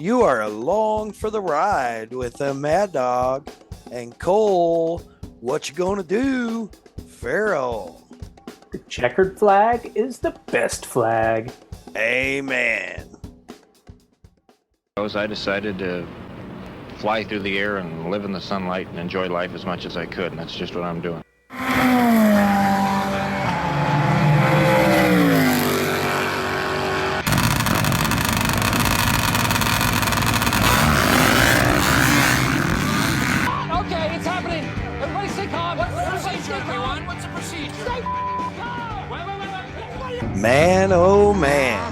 You are along for the ride with the Mad Dog and Cole. What you gonna do, Farrell? The checkered flag is the best flag. Amen. I decided to fly through the air and live in the sunlight and enjoy life as much as I could, and that's just what I'm doing. Okay, it's happening. Everybody stay calm. What's the procedure, everyone? What's the procedure? Stay calm. Wait. Man, oh man.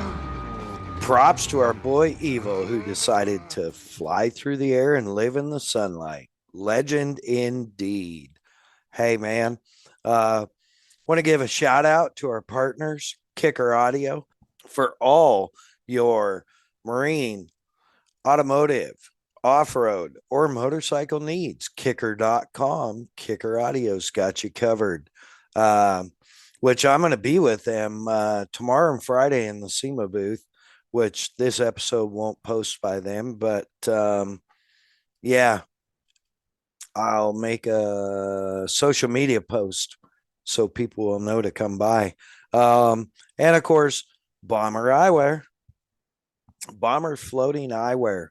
Props to our boy Evo, who decided to fly through the air and live in the sunlight. Legend indeed. Hey, man. Want to give a shout out to our partners, Kicker Audio, for all your marine, automotive, off-road, or motorcycle needs. Kicker.com. Kicker Audio's got you covered. Which I'm going to be with them tomorrow and Friday in the SEMA booth, which this episode won't post by them. But yeah, I'll make a social media post so people will know to come by. And of course, Bomber Eyewear, Bomber Floating Eyewear.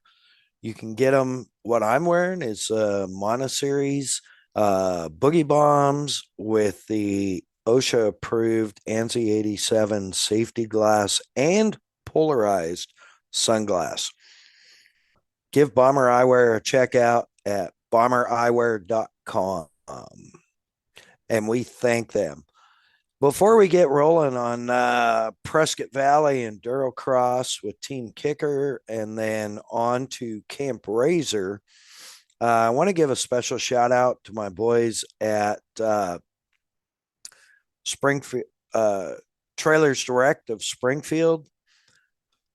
You can get them. What I'm wearing is Mono Series Boogie Bombs with the OSHA approved ANSI 87 safety glass and polarized sunglass. Give Bomber Eyewear a check out at bombereyewear.com. And we thank them. Before we get rolling on Prescott Valley Endurocross with Team Kicker and then on to Camp RZR, I want to give a special shout out to my boys at Springfield Trailers Direct of Springfield.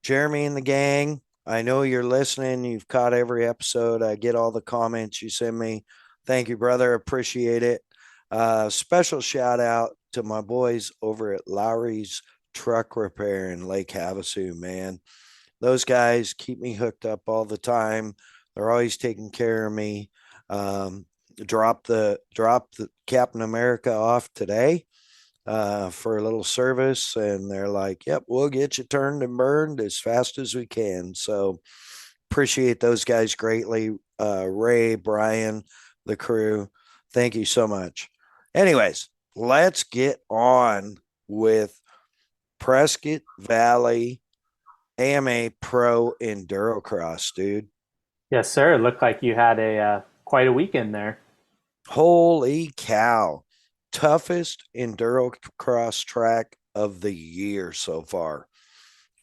Jeremy and the gang, I know you're listening. You've caught every episode. I get all the comments you send me. Thank you, brother. Appreciate it. Special shout out to my boys over at Lowry's Truck Repair in Lake Havasu, man. Those guys keep me hooked up all the time. They're always taking care of me. Drop the Captain America off today for a little service, and they're like, yep, we'll get you turned and burned as fast as we can. So appreciate those guys greatly. Ray, Brian, the crew, thank you so much. Anyways, let's get on with Prescott Valley AMA Pro Endurocross, dude. Yes, sir. It looked like you had a quite a weekend there. Holy cow. Toughest endurocross track of the year so far.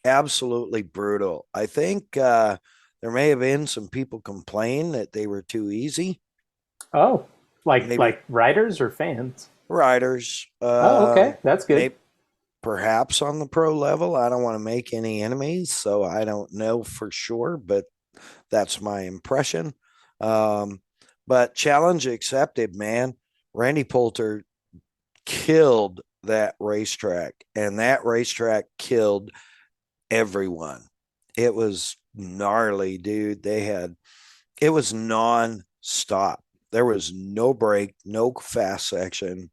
Absolutely brutal. I think there may have been some people complain that they were too easy. Oh, like Maybe like riders or fans? riders. Oh, okay, that's good. Maybe perhaps on the pro level. I don't want to make any enemies, so I don't know for sure, but that's my impression. But challenge accepted, man. Randy Poulter killed that racetrack, and that racetrack killed everyone. It was gnarly, dude. It was non-stop. There was no break, no fast section.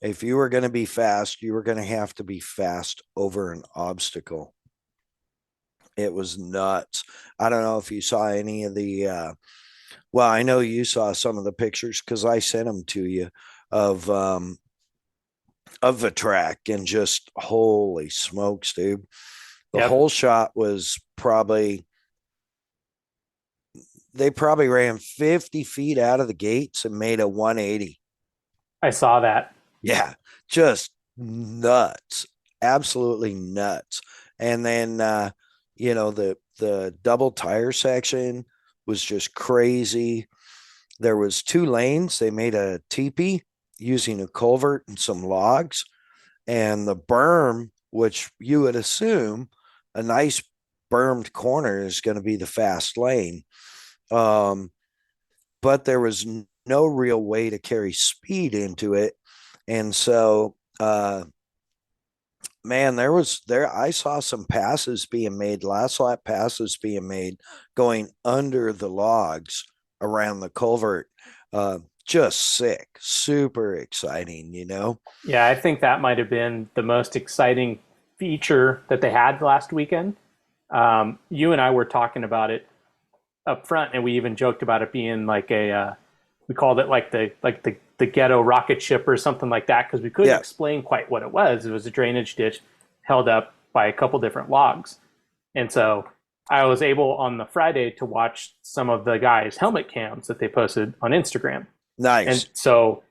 If you were going to be fast, you were going to have to be fast over an obstacle. It was nuts. I don't know if you saw any of the well, I know you saw some of the pictures because I sent them to you of the track, and just holy smokes, dude. The Yep, whole shot was they probably ran 50 feet out of the gates and made a 180. I saw that. Yeah, just nuts. Absolutely nuts. And then the double tire section was just crazy. There was two lanes. They made a teepee using a culvert and some logs, and the berm, which you would assume a nice bermed corner is going to be the fast lane. Um, but there was no real way to carry speed into it. And so Man, I saw some passes being made, last lap passes being made, going under the logs around the culvert. Just sick, super exciting, you know? Yeah, I think that might have been the most exciting feature that they had last weekend. You and I were talking about it up front, and we even joked about it being like we called it like the ghetto rocket ship or something like that because we couldn't Yeah, explain quite what it was. It was a drainage ditch held up by a couple different logs, and so I was able on the Friday to watch some of the guys' helmet cams that they posted on Instagram, and nice. so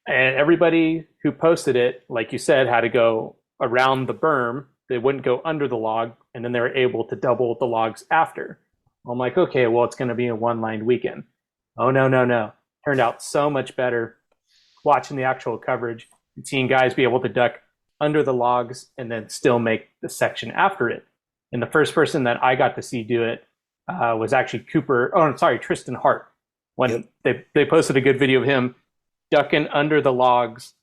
and everybody who posted it, like you said, had to go around the berm. They wouldn't go under the log, and then they were able to double the logs after. I'm like, okay, well, it's going to be a one-line weekend. Oh, no, no, no. Turned out so much better watching the actual coverage and seeing guys be able to duck under the logs and then still make the section after it. And the first person that I got to see do it was actually Cooper. Oh, I'm sorry, Tristan Hart. When Yep. they posted a good video of him ducking under the logs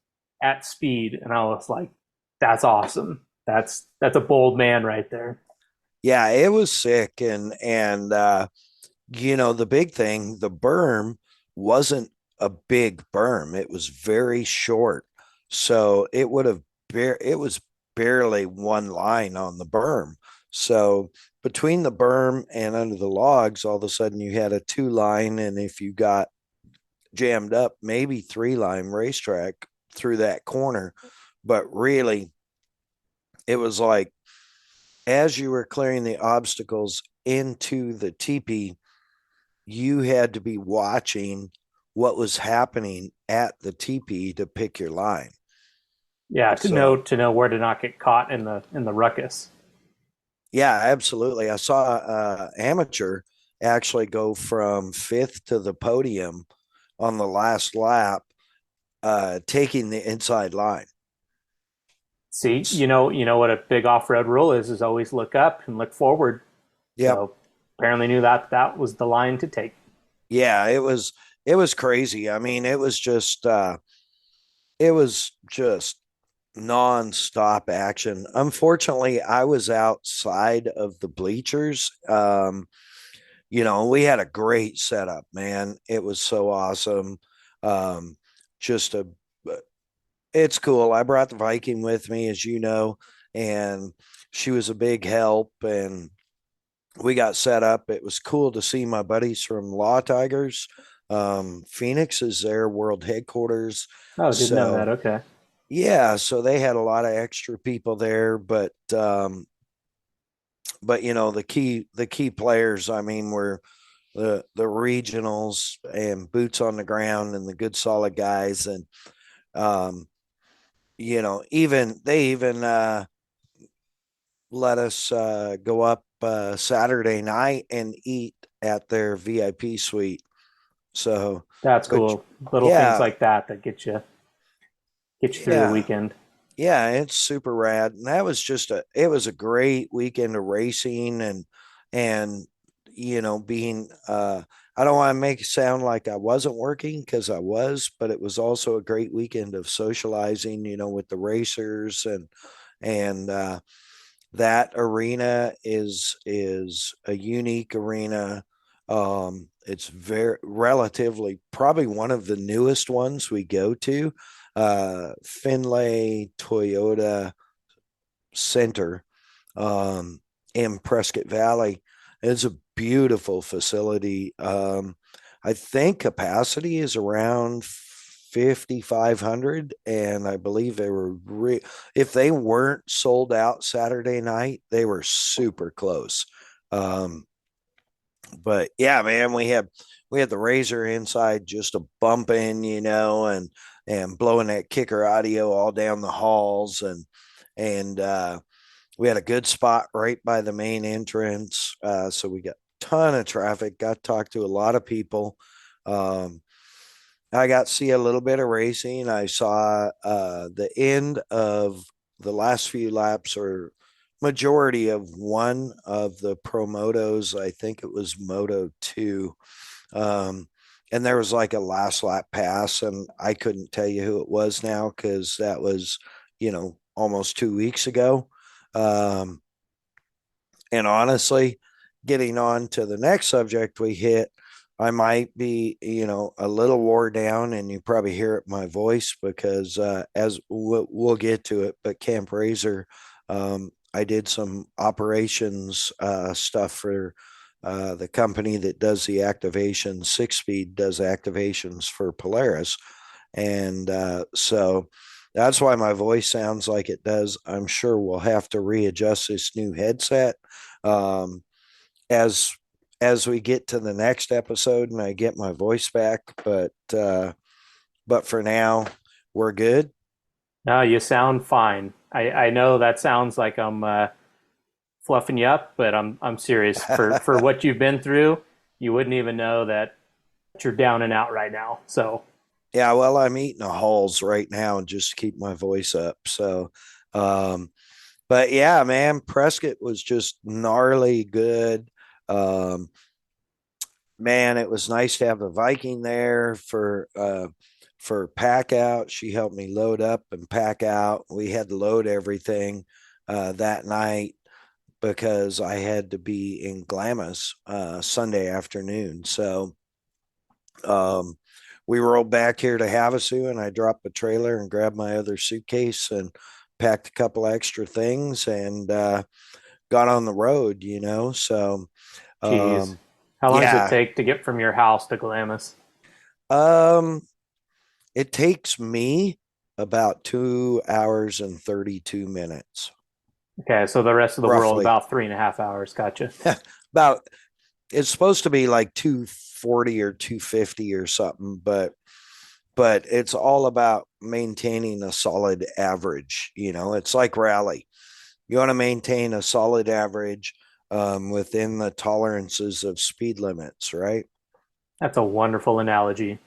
at speed, and I was like, "That's awesome. That's a bold man right there." Yeah, it was sick. The big thing, the berm wasn't a big berm. It was very short. So it was barely one line on the berm. So between the berm and under the logs, all of a sudden you had a two line. And if you got jammed up, maybe three line racetrack through that corner. But really, it was like as you were clearing the obstacles into the teepee, you had to be watching what was happening at the teepee to pick your line. Yeah, So, to know where to not get caught in the ruckus. yeah, absolutely. I saw amateur actually go from fifth to the podium on the last lap, taking the inside line. See, you know what a big off-road rule is always look up and look forward. Yep. So apparently knew that that was the line to take. Yeah, it was crazy. I mean, it was just nonstop action. Unfortunately, I was outside of the bleachers. We had a great setup, man. It was so awesome. Um, just a, it's cool. I brought the Viking with me, as you know, and she was a big help. And we got set up. It was cool to see my buddies from Law Tigers. Phoenix is their world headquarters. Oh, didn't know that. So Okay. yeah, so they had a lot of extra people there, but the key players, I mean, were the regionals and boots on the ground and the good solid guys. And um even they even let us go up Saturday night and eat at their VIP suite. So, That's which cool. Little things yeah, like that that get you through the yeah, weekend. yeah, it's super rad. And that was it was a great weekend of racing and being I don't want to make it sound like I wasn't working because I was, but it was also a great weekend of socializing, with the racers and that arena is a unique arena. It's very relatively probably one of the newest ones we go to. Finlay Toyota Center in Prescott Valley. It's a beautiful facility. I think capacity is around 5,500, and I believe they were if they weren't sold out Saturday night, they were super close. Um, but yeah, man, we had the Razor inside just a bumping, and blowing that kicker audio all down the halls, and we had a good spot right by the main entrance. So we got a ton of traffic, got to talk to a lot of people. Um, I got to see a little bit of racing. I saw the end of the last few laps or majority of one of the pro motos. I think it was Moto 2. Um, and there was like a last lap pass, and I couldn't tell you who it was now because that was, almost 2 weeks ago. Um, and honestly, getting on to the next subject we hit, I might be, a little wore down, and you probably hear it in my voice because as we'll get to it, but Camp RZR, I did some operations stuff for the company that does the activation. Six Speed does activations for Polaris. And so that's why my voice sounds like it does. I'm sure we'll have to readjust this new headset um, as as we get to the next episode and I get my voice back. But for now, we're good. No, you sound fine. I know that sounds like I'm fluffing you up, but I'm serious. For what you've been through, you wouldn't even know that you're down and out right now. So Yeah, well, I'm eating a Halls right now and just keep my voice up. So, um, but yeah, man, Prescott was just gnarly good. Um, man, it was nice to have the Viking there for pack out. She helped me load up and pack out. We had to load everything that night because I had to be in Glamis Sunday afternoon. So um, we rolled back here to Havasu, and I dropped the trailer and grabbed my other suitcase and packed a couple extra things and got on the road. So geez. um, How long does it yeah. take to get from your house to Glamis? Um, it takes me about 2 hours and 32 minutes, Okay, so the rest of the world roughly. about 3.5 hours. Gotcha. About it's supposed to be like 240 or 250 or something, but it's all about maintaining a solid average. It's like rally. You want to maintain a solid average within the tolerances of speed limits, right? That's a wonderful analogy.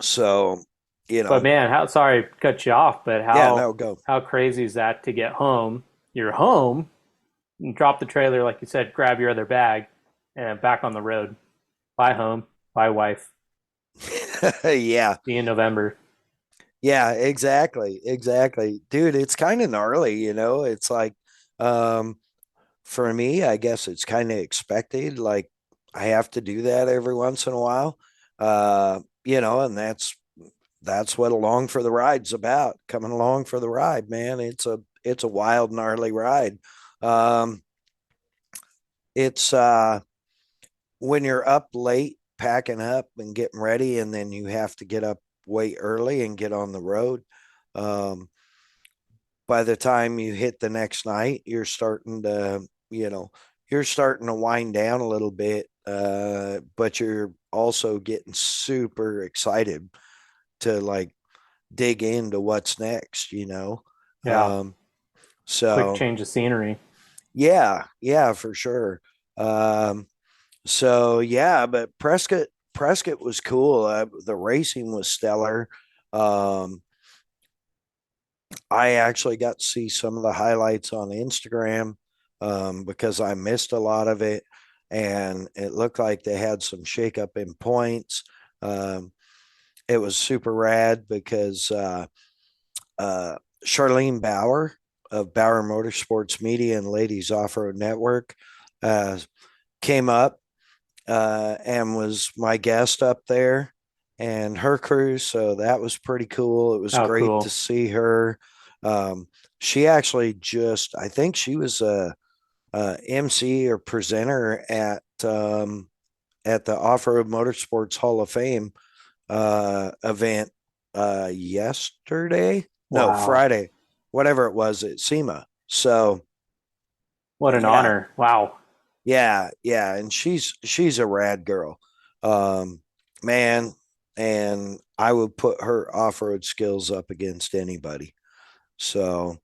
So, But man, how sorry to cut you off, but yeah, how no, go. how crazy is that to get home? You're home, and drop the trailer like you said, grab your other bag, and back on the road. Bye home, bye wife. Yeah. See you in November. Yeah, exactly. Exactly. Dude, it's kind of gnarly. It's like um for me, I guess it's kind of expected. Like I have to do that every once in a while. And that's what along for the ride's about. Coming along for the ride, man. It's a wild, gnarly ride. Um it's when you're up late packing up and getting ready, and then you have to get up way early and get on the road. Um by the time you hit the next night, you know, you're starting to wind down a little bit, but you're also getting super excited to like dig into what's next. Yeah, Um, quick so change of scenery. yeah, yeah, for sure. Um, so yeah, but Prescott was cool. The racing was stellar. Um, I actually got to see some of the highlights on Instagram because I missed a lot of it, and it looked like they had some shakeup in points. Um, it was super rad because uh, Charlene Bauer of Bauer Motorsports Media and Ladies Off Road Network uh, came up and was my guest up there and her crew. So that was pretty cool. It was Oh, great to cool. see her. She actually I think she was a MC or presenter at the Off Road Motorsports Hall of Fame event yesterday. No, Wow, Friday, whatever it was at SEMA. So what an yeah, honor. Wow. yeah, and she's a rad girl, um, man, and I would put her off road skills up against anybody. So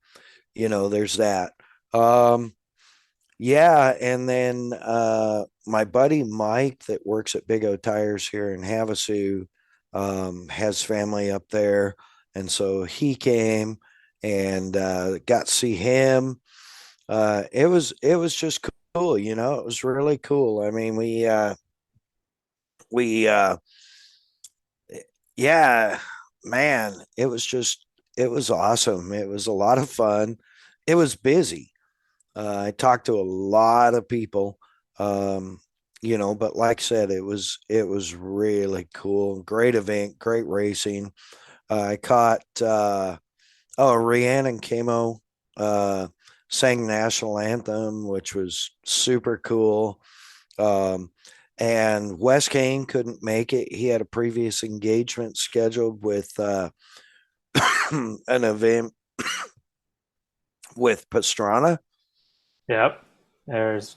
there's that. Um, yeah, and then my buddy Mike that works at Big O Tires here in Havasu has family up there, and so he came and got to see him. It was just cool. It was really cool. I mean, we yeah, man, it was just it was awesome. It was a lot of fun. It was busy. I talked to a lot of people, um, but like I said, it was really cool. Great event, great racing. I caught Rhiannon Camo sang national anthem, which was super cool. Um, and Wes Kane couldn't make it. He had a previous engagement scheduled with an event with Pastrana. Yep. There's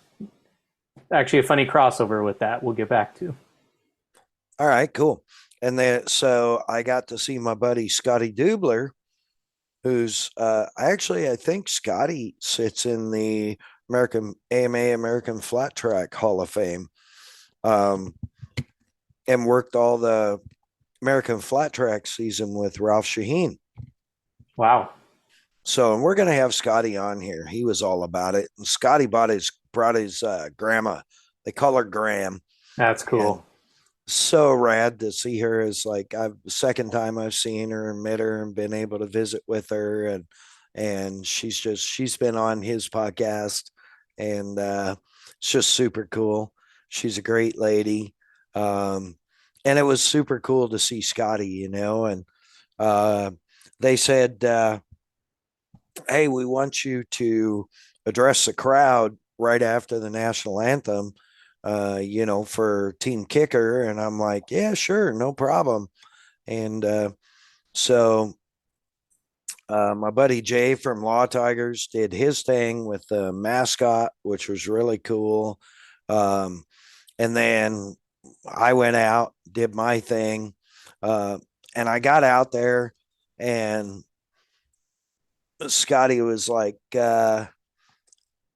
actually a funny crossover with that we'll get back to. All right, cool. And then so I got to see my buddy Scotty Dubler, who's I think Scotty sits in the American AMA American Flat Track Hall of Fame, um, and worked all the American Flat Track season with Ralph Shaheen. Wow. So, and we're gonna have Scotty on here. He was all about it. And Scotty brought his grandma. They call her Graham. That's And cool. so rad to see her. Is like I've the second time I've seen her and met her and been able to visit with her, and she's been on his podcast, and it's just super cool. She's a great lady. Um, and it was super cool to see Scotty, and uh, they said, hey, we want you to address the crowd right after the national anthem, for Team Kicker. And I'm like, yeah, sure, no problem. And so my buddy Jay from Law Tigers did his thing with the mascot, which was really cool. Um, and then I went out, did my thing, uh, and I got out there, and Scotty was like, hey,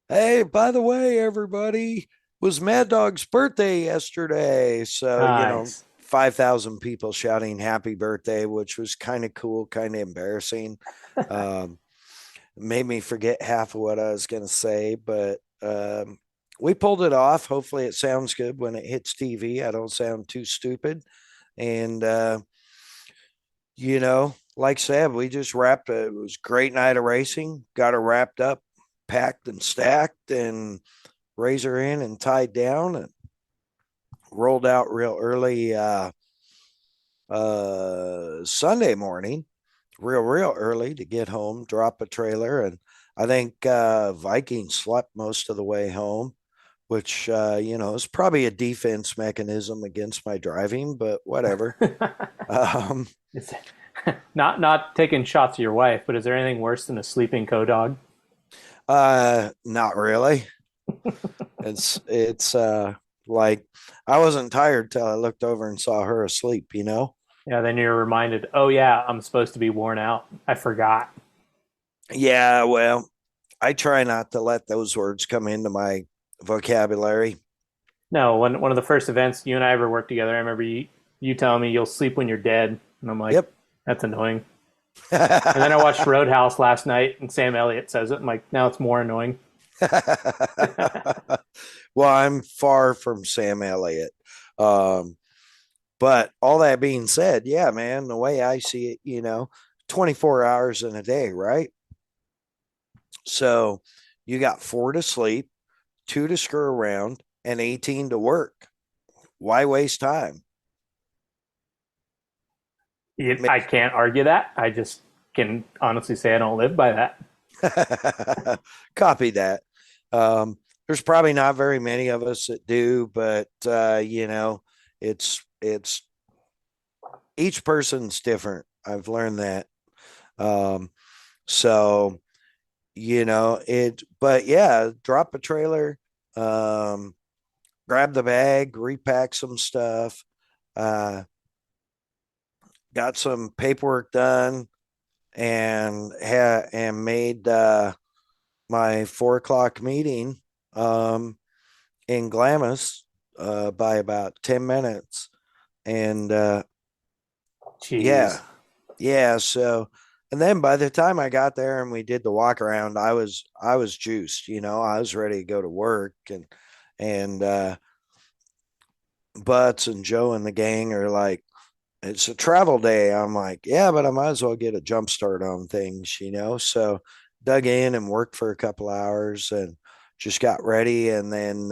by the way, everybody, was MAddOG'S birthday yesterday. So, Nice. 5,000 people shouting happy birthday, which was kind of cool, kind of embarrassing. Um, Made me forget half of what I was going to say, but we pulled it off. Hopefully, it sounds good when it hits TV. I don't sound too stupid. And, like I said, we just wrapped it. Was a great night of racing. Got her wrapped up, packed and stacked, and raised her in and tied down, and rolled out real early Sunday morning, real early to get home, drop a trailer. And I think Viking slept most of the way home, which, is probably a defense mechanism against my driving, but whatever. Um, It's not taking shots at your wife, but is there anything worse than a sleeping co-dog? Not really. It's like I wasn't tired till I looked over and saw her asleep. Yeah, then you're reminded, oh yeah, I'm supposed to be worn out. I forgot. Yeah, well, I try not to let those words come into my vocabulary. No, one of the first events you and I ever worked together, I remember you telling me you'll sleep when you're dead. And I'm like, Yep. that's annoying. And then I watched Roadhouse last night and Sam Elliott says it. I'm like, now it's more annoying. Well, I'm far from Sam Elliott. Um, but all that being said, yeah, man, the way I see it, 24 hours in a day, right? So you got 4 to sleep, 2 to screw around, and 18 to work. Why waste time? I can't argue that. I just can honestly say I don't live by that. Copy that. There's probably not very many of us that do, but it's each person's different. I've learned that. Um, so but yeah, drop a trailer, um, grab the bag, repack some stuff, uh, got some paperwork done, and made my 4 o'clock meeting in Glamis by about 10 minutes. And Jeez. yeah, yeah. So, and then by the time I got there and we did the walk around, I was juiced, I was ready to go to work. And Butts and Joe and the gang are like, it's a travel day. I'm like, yeah, but I might as well get a jump start on things, you know? So dug in and worked for a couple hours and just got ready. And then,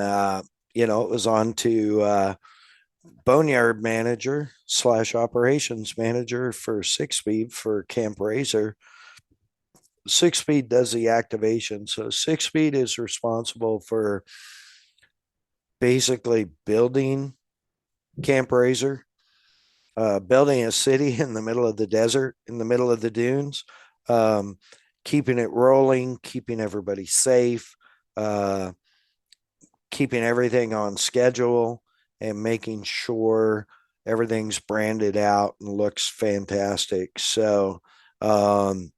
it was on to boneyard manager slash operations manager for Six Speed for Camp RZR. Six Speed does the activation. So Six Speed is responsible for basically building Camp RZR, building a city in the middle of the desert, in the middle of the dunes, um, keeping it rolling, keeping everybody safe, uh, keeping everything on schedule, and making sure everything's branded out and looks fantastic. So, um,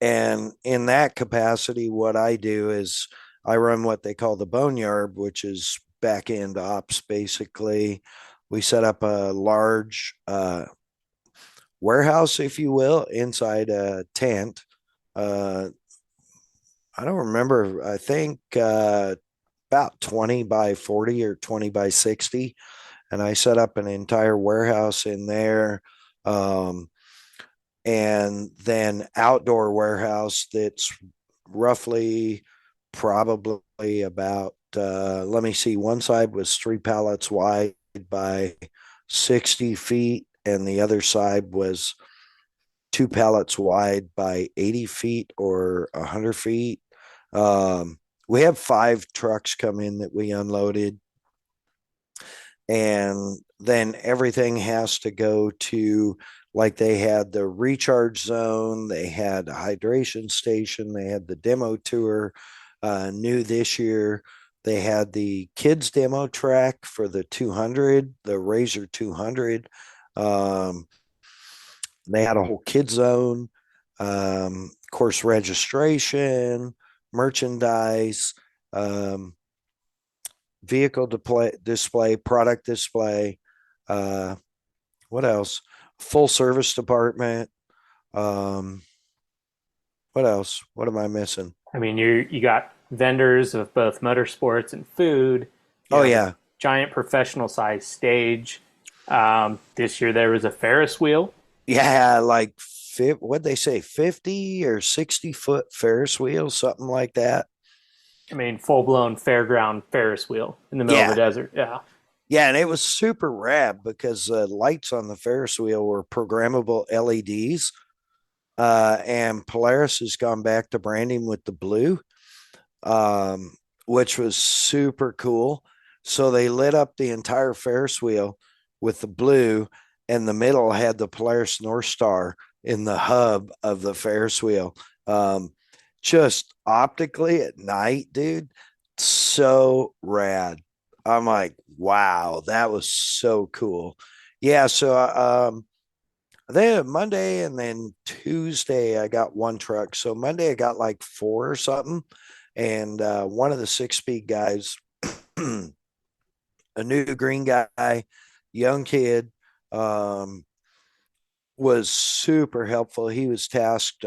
and in that capacity, what I do is I run what they call the boneyard, which is back end ops. Basically, we set up a large warehouse, if you will, inside a tent. Uh, I don't remember. I think about 20 by 40 or 20 by 60. And I set up an entire warehouse in there. And then outdoor warehouse that's roughly probably about, let me see, one side was 3 pallets wide by 60 feet, and the other side was 2 pallets wide by 80 feet or 100 feet. We have 5 trucks come in that we unloaded, and then everything has to go to, like, they had the recharge zone, they had a hydration station, they had the demo tour. New this year, they had the kids demo track for the 200, the RZR 200. Um, they had a whole kid zone, course registration, merchandise, um, vehicle display, product display. Uh, what else? Full service department. Um, what else? What am I missing? I mean, you got vendors of both motorsports and food. You Oh have a yeah, giant professional size stage. This year there was a Ferris wheel. yeah. Like what they say, 50 or 60 foot Ferris wheel, something like that. I mean, full blown fairground Ferris wheel in the middle of the Yeah, desert. Yeah. yeah, and it was super rad because lights on the Ferris wheel were programmable LEDs. And Polaris has gone back to branding with the blue, um, which was super cool. So they lit up the entire Ferris wheel with the blue, and the middle had the Polaris North Star in the hub of the Ferris wheel. Just optically at night, dude, so rad. I'm like, wow, that was so cool. Yeah, so then Monday and then Tuesday, I got one truck. So Monday, I got like 4 or something. And one of the 6 speed guys, a new green guy, young kid, um, was super helpful. He was tasked,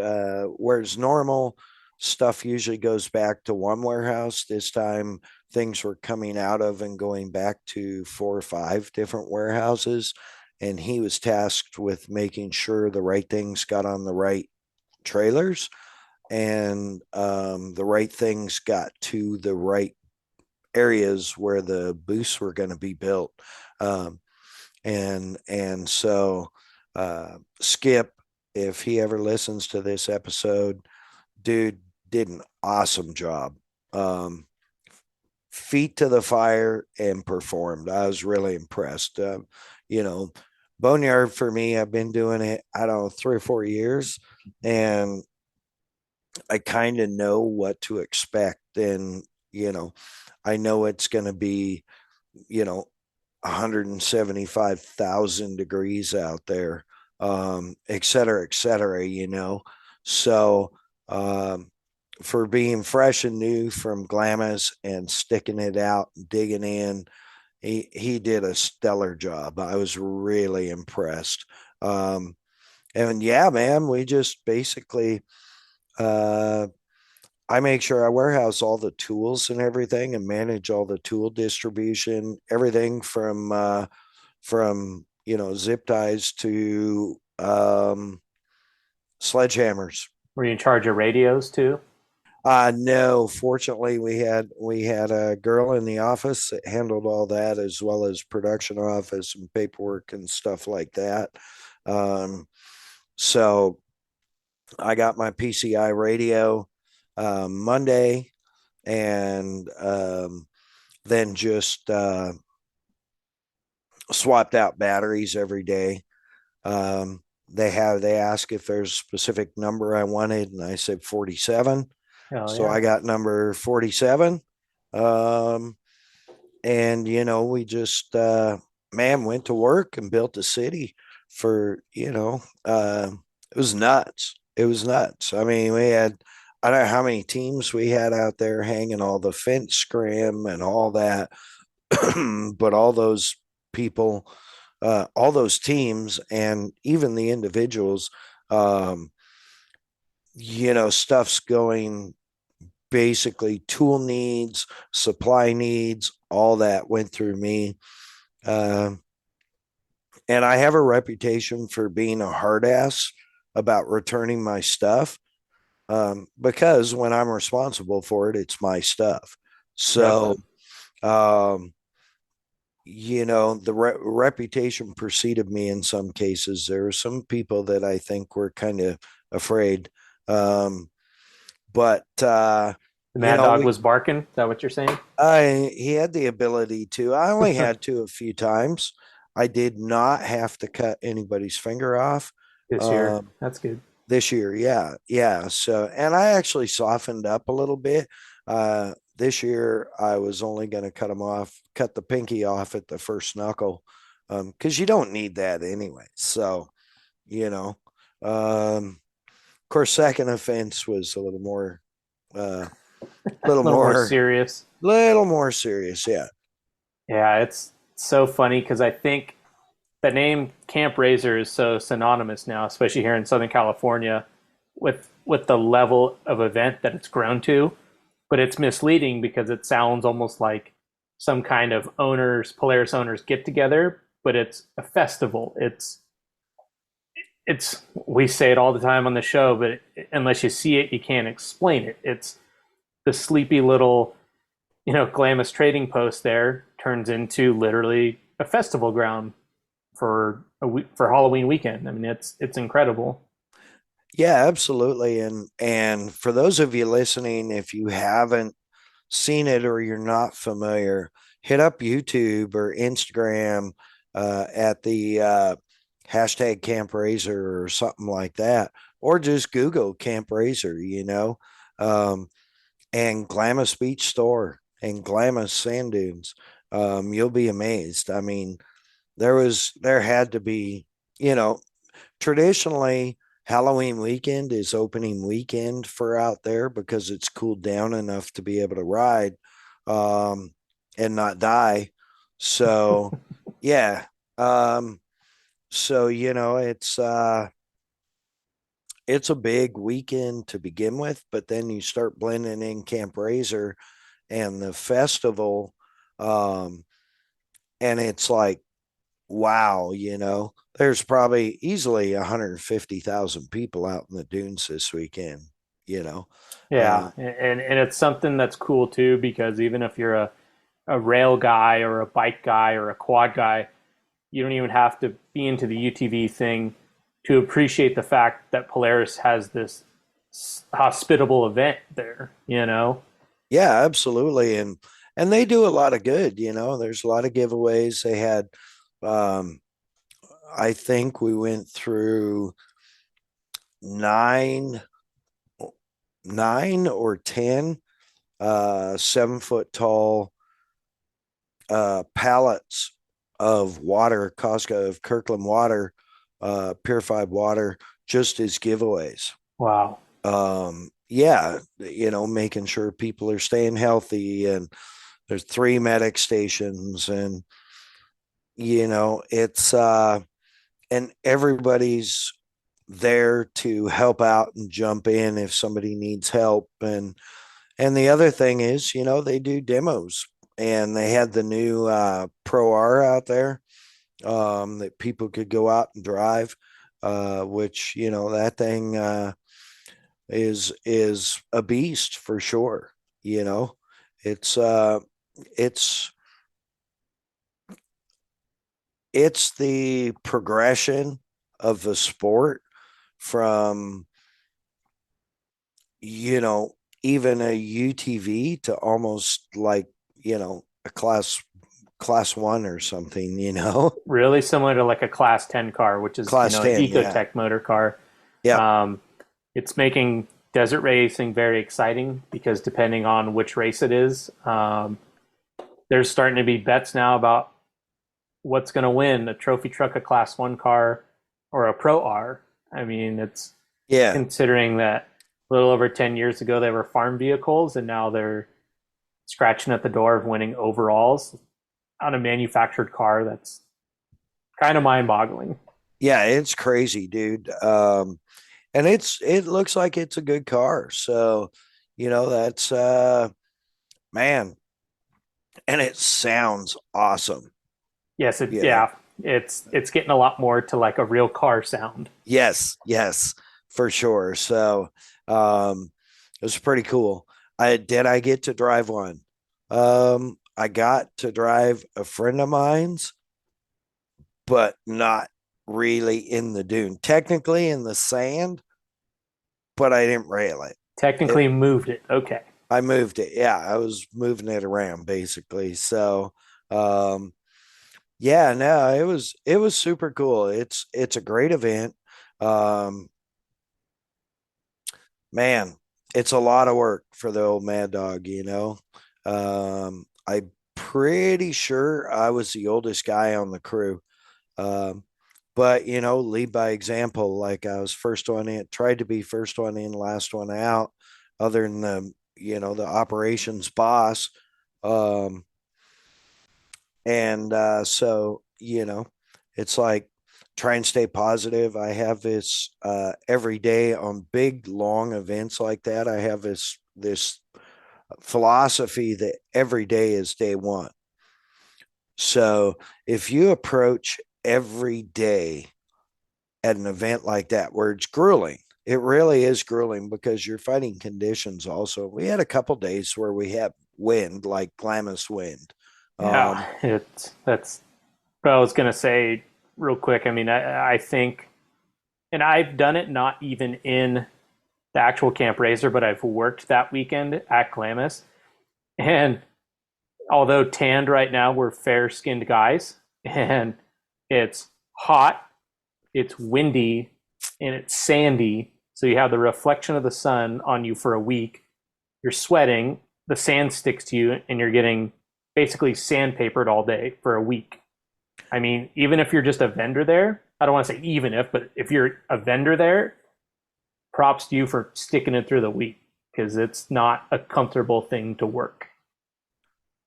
whereas normal stuff usually goes back to one warehouse. This time, things were coming out of and going back to 4 or 5 different warehouses. And he was tasked with making sure the right things got on the right trailers, and the right things got to the right areas where the booths were going to be built. Um, and so Skip, if he ever listens to this episode, dude did an awesome job. Um, Feet to the fire and performed. I was really impressed. You know, Boneyard for me, I've been doing it, I don't know, 3 or 4 years, and I kind of know what to expect. And, I know it's going to be, you know, 175,000 degrees out there, et cetera, et cetera. So, for being fresh and new from Glamis and sticking it out and digging in, he did a stellar job. I was really impressed. And yeah, man, we just basically, uh, I make sure I warehouse all the tools and everything and manage all the tool distribution, everything from zip ties to sledgehammers. Were you in charge of radios too? No, fortunately, we had a girl in the office that handled all that, as well as production office and paperwork and stuff like that. So I got my PCI radio Monday, and then just swapped out batteries every day. They ask if there's a specific number I wanted, and I said 47. Oh So yeah. I got number 47. Um, and we just went to work and built a city for it was nuts. It was nuts. I mean, we had, I don't know how many teams we had out there hanging all the fence scrim and all that. But all those people, all those teams, and even the individuals, um, stuff's going, basically tool needs, supply needs, all that went through me. Um, and I have a reputation for being a hard ass about returning my stuff, because when I'm responsible for it, it's my stuff. Yep. So, the reputation preceded me in some cases. There were some people that I think were kind of afraid. But The Mad Dog we was barking. Is that what you're saying? he had the ability to. I only had to a few times. I did not have to cut anybody's finger off This year. um, That's good. this year. Yeah, yeah. So, and I actually softened up a little bit. This year, I was only going to cut the pinky off at the first knuckle, because you don't need that anyway. So, you know, of course, second offense was a uh, A little more serious. little more serious. Yeah. Yeah, it's so funny because I think the name Camp RZR is so synonymous now, especially here in Southern California, with the level of event that it's grown to. But it's misleading because it sounds almost like some kind of Polaris owners get together, but it's a festival. It's we say it all the time on the show, but unless you see it, you can't explain it. It's the sleepy little, Glamis trading post there turns into literally a festival ground for Halloween weekend. I mean, it's incredible. Yeah, absolutely. And for those of you listening, if you haven't seen it or you're not familiar, hit up YouTube or Instagram at the hashtag Camp RZR or something like that, or just Google Camp RZR, and Glamis Beach Store and Glamis Sand Dunes. You'll be amazed. I mean, there had to be, you know, traditionally Halloween weekend is opening weekend for out there because it's cooled down enough to be able to ride um, and not die. So, yeah. So, it's a big weekend to begin with, but then you start blending in Camp RZR and the festival. Um, and it's like, wow, there's probably easily 150,000 people out in the dunes this weekend, you know. Yeah, and it's something that's cool too because even if you're a rail guy or a bike guy or a quad guy, you don't even have to be into the UTV thing to appreciate the fact that Polaris has this hospitable event there. Yeah, absolutely. And they do a lot of good, there's a lot of giveaways. They had um I think we went through nine nine or 10 7-foot tall pallets of water, Costco of Kirkland water, purified water, just as giveaways. Wow. Yeah, making sure people are staying healthy, and there's 3 medic stations, and it's and everybody's there to help out and jump in if somebody needs help. And the other thing is, they do demos, and they had the new Pro R out there, that people could go out and drive, which, that thing is a beast for sure. You know, it's it's it's the progression of the sport from, you know, even a UTV to almost like, a class one or something, Really similar to like a Class 10 car, which is, class an 10. Yeah. ecotech motor car. Yep. Um, it's making desert racing very exciting because depending on which race it is, there's starting to be bets now about what's going to win, a trophy truck, a Class 1 car, or a Pro R. I mean, it's Yeah. considering that a little over 10 years ago they were farm vehicles and now they're scratching at the door of winning overalls on a manufactured car. That's kind of mind-boggling. Yeah. It's crazy, dude. And it looks like it's a good car. So, that's, man, and it sounds awesome. Yes, You know, yeah, it's getting a lot more to like a real car sound. yes, yes, for sure. So, it was pretty cool. I get to drive one. I got to drive a friend of mine's, but not really in the dune. Technically in the sand, but I didn't rail it. Technically moved it. Okay. I moved it. Yeah, I was moving it around basically. So, um, yeah, no, it was super cool. It's a great event. Um, Man, it's a lot of work for the old Mad Dog. I'm pretty sure I was the oldest guy on the crew. Um, but lead by example. Like I was first one in, tried to be first one in, last one out, other than the operations boss. Um, and so, it's like try and stay positive. I have this every day on big long events like that. I have this philosophy that every day is day one. So if you approach every day at an event like that where it's grueling, it really is grueling because you're fighting conditions also. We had a couple days where we had wind, like Glamis wind. Yeah, um that's what I was gonna say real quick. I mean, I think, and I've done it not even in the actual Camp RZR, but I've worked that weekend at Glamis. And although tanned right now, we're fair skinned guys, and it's hot, it's windy, and it's sandy. So you have the reflection of the sun on you for a week. You're sweating, the sand sticks to you, and you're getting basically sandpapered all day for a week. I mean, even if you're just a vendor there, I don't want to say even if, but if you're a vendor there, props to you for sticking it through the week because it's not a comfortable thing to work.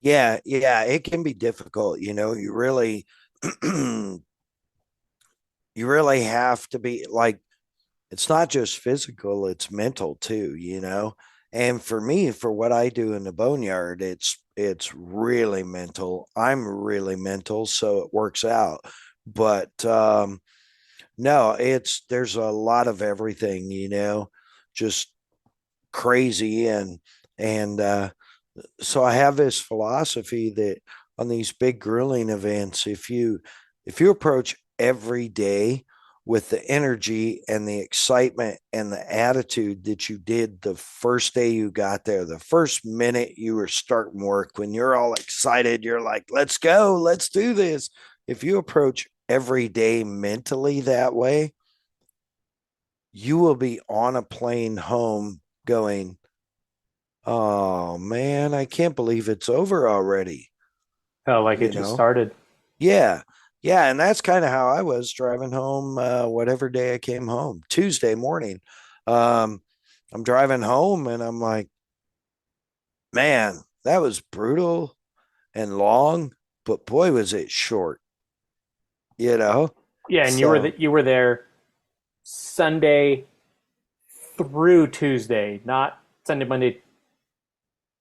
Yeah, yeah, it can be difficult. You really have to be like, it's not just physical, it's mental too. And for me, for what I do in the boneyard, it's really mental. I'm really mental, so it works out. But no, there's a lot of everything, just crazy. And so I have this philosophy that on these big grilling events, if you approach every day with the energy and the excitement and the attitude that you did the first day you got there, the first minute you were starting work, when you're all excited, you're like, let's go, let's do this. If you approach every day mentally that way, you will be on a plane home going, oh man, I can't believe it's over already. Felt like it You just know? started. Yeah. Yeah. And that's kind of how I was driving home, whatever day I came home, Tuesday morning. Um, I'm driving home and I'm like, man, that was brutal and long, but boy, was it short, you know? Yeah, and So you were there Sunday through Tuesday, not Sunday, Monday,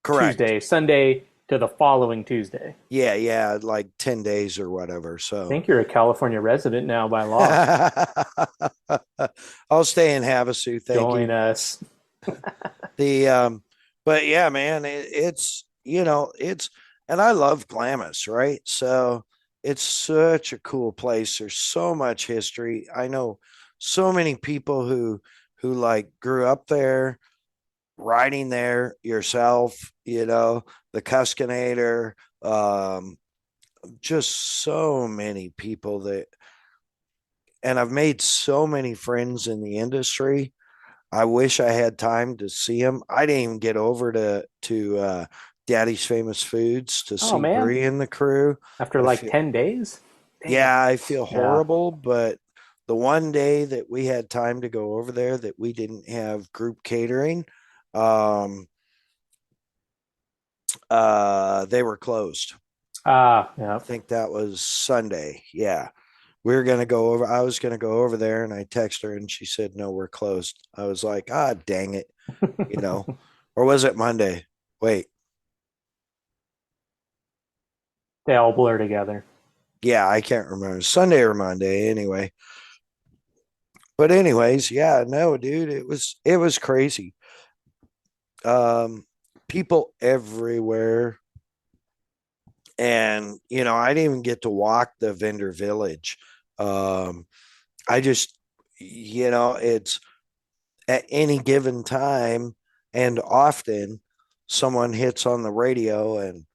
correct. Tuesday, Sunday to the following Tuesday. Yeah, like 10 days or whatever. I So think you're a California resident now by law. I'll stay in Havasu. Thank Join you. us. The but yeah, man, it's it's and I love Glamis, right? So it's such a cool place. There's so much history. I know so many people who like grew up there, riding there yourself, the Cuskinator, just so many people that, and I've made so many friends in the industry. I wish I had time to see them. I didn't even get over to Daddy's Famous Foods to Oh see man, Bree and the crew. after I like feel 10 days? Dang. Yeah, I feel Yeah. horrible, but the one day that we had time to go over there that we didn't have group catering, um, they were closed. Yeah. I think that was Sunday. Yeah. We were going to go over. I was going to go over there and I texted her and she said, no, we're closed. I was like, ah, dang it, you know, or was it Monday? Wait. They all blur together. Yeah, I can't remember. Sunday or Monday anyway. But anyways, yeah, no, dude, it was crazy. Um People everywhere, and I didn't even get to walk the vendor village. Um I just it's at any given time and often someone hits on the radio and,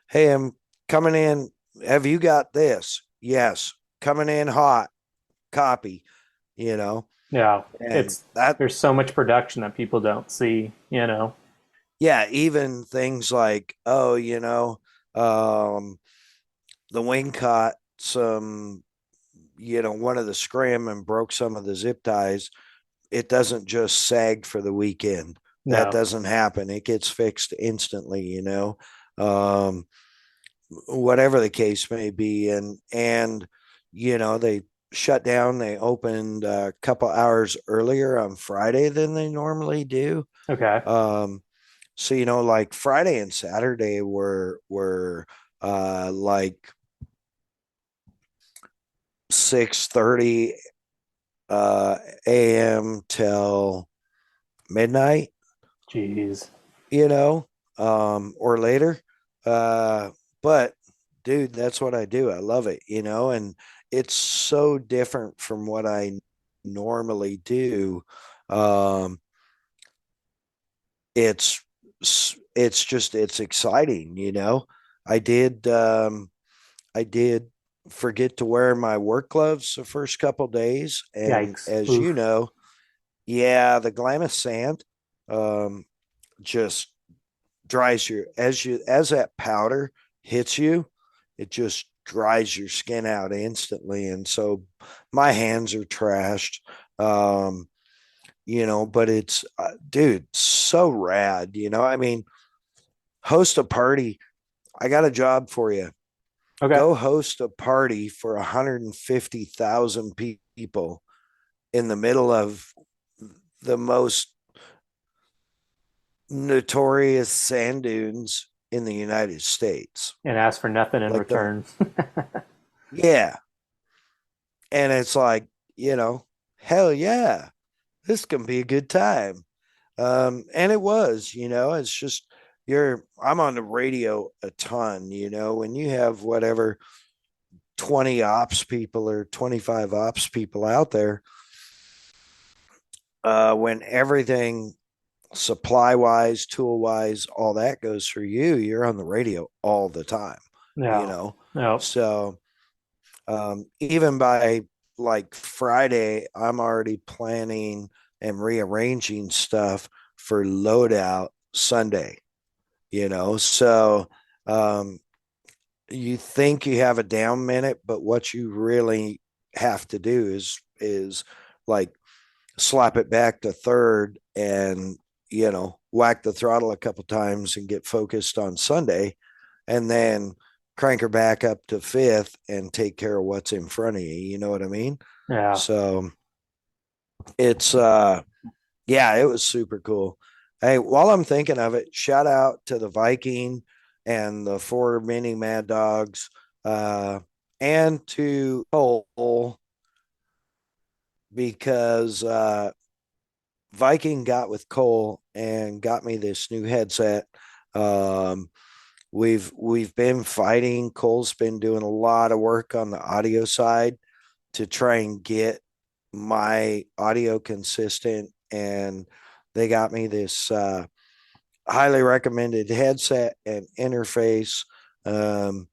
hey, I'm coming in. Have you got this? Yes. Coming in hot. Copy, you know, Yeah. and It's that, there's so much production that people don't see. yeah, even things like, oh, um, the wing caught some, one of the scrim and broke some of the zip ties. It doesn't just sag for the weekend. That No. doesn't happen. It gets fixed instantly. Um, whatever the case may be. And they shut down. They opened a couple hours earlier on Friday than they normally do. Okay. So like Friday and Saturday were like 6:30 a.m. till midnight, Jeez. or later. But dude, that's what I do. I love it, and it's so different from what I normally do. Um, it's it's exciting. I did I did forget to wear my work gloves the first couple days, and Yikes. as you Oof. know, yeah, the Glamis sand um, just dries as that powder hits you, it just dries your skin out instantly, and so my hands are trashed. Um, but it's dude, so rad. I mean, host a party. I got a job for you. Okay. Go host a party for 150,000 people in the middle of the most notorious sand dunes in the United States. And ask for nothing in Like the return. Yeah, and it's like, hell yeah, this can be a good time. And it was, it's just I'm on the radio a ton, when you have whatever 20 ops people or 25 ops people out there, when everything supply wise, tool wise, all that goes for you, you're on the radio all the time, you No. know. No. So even by like Friday, I'm already planning and rearranging stuff for loadout Sunday, So um, you think you have a down minute, but what you really have to do is like slap it back to third and whack the throttle a couple times and get focused on Sunday, and then crank her back up to fifth and take care of what's in front of you. You know what I mean? Yeah. So it's yeah, it was super cool. Hey, while I'm thinking of it, shout out to the Viking and the 4 mini Mad Dogs, and to Cole, because Viking got with Cole and got me this new headset. Um, we've been fighting. Cole's been doing a lot of work on the audio side to try and get my audio consistent, and they got me this highly recommended headset and interface. Um,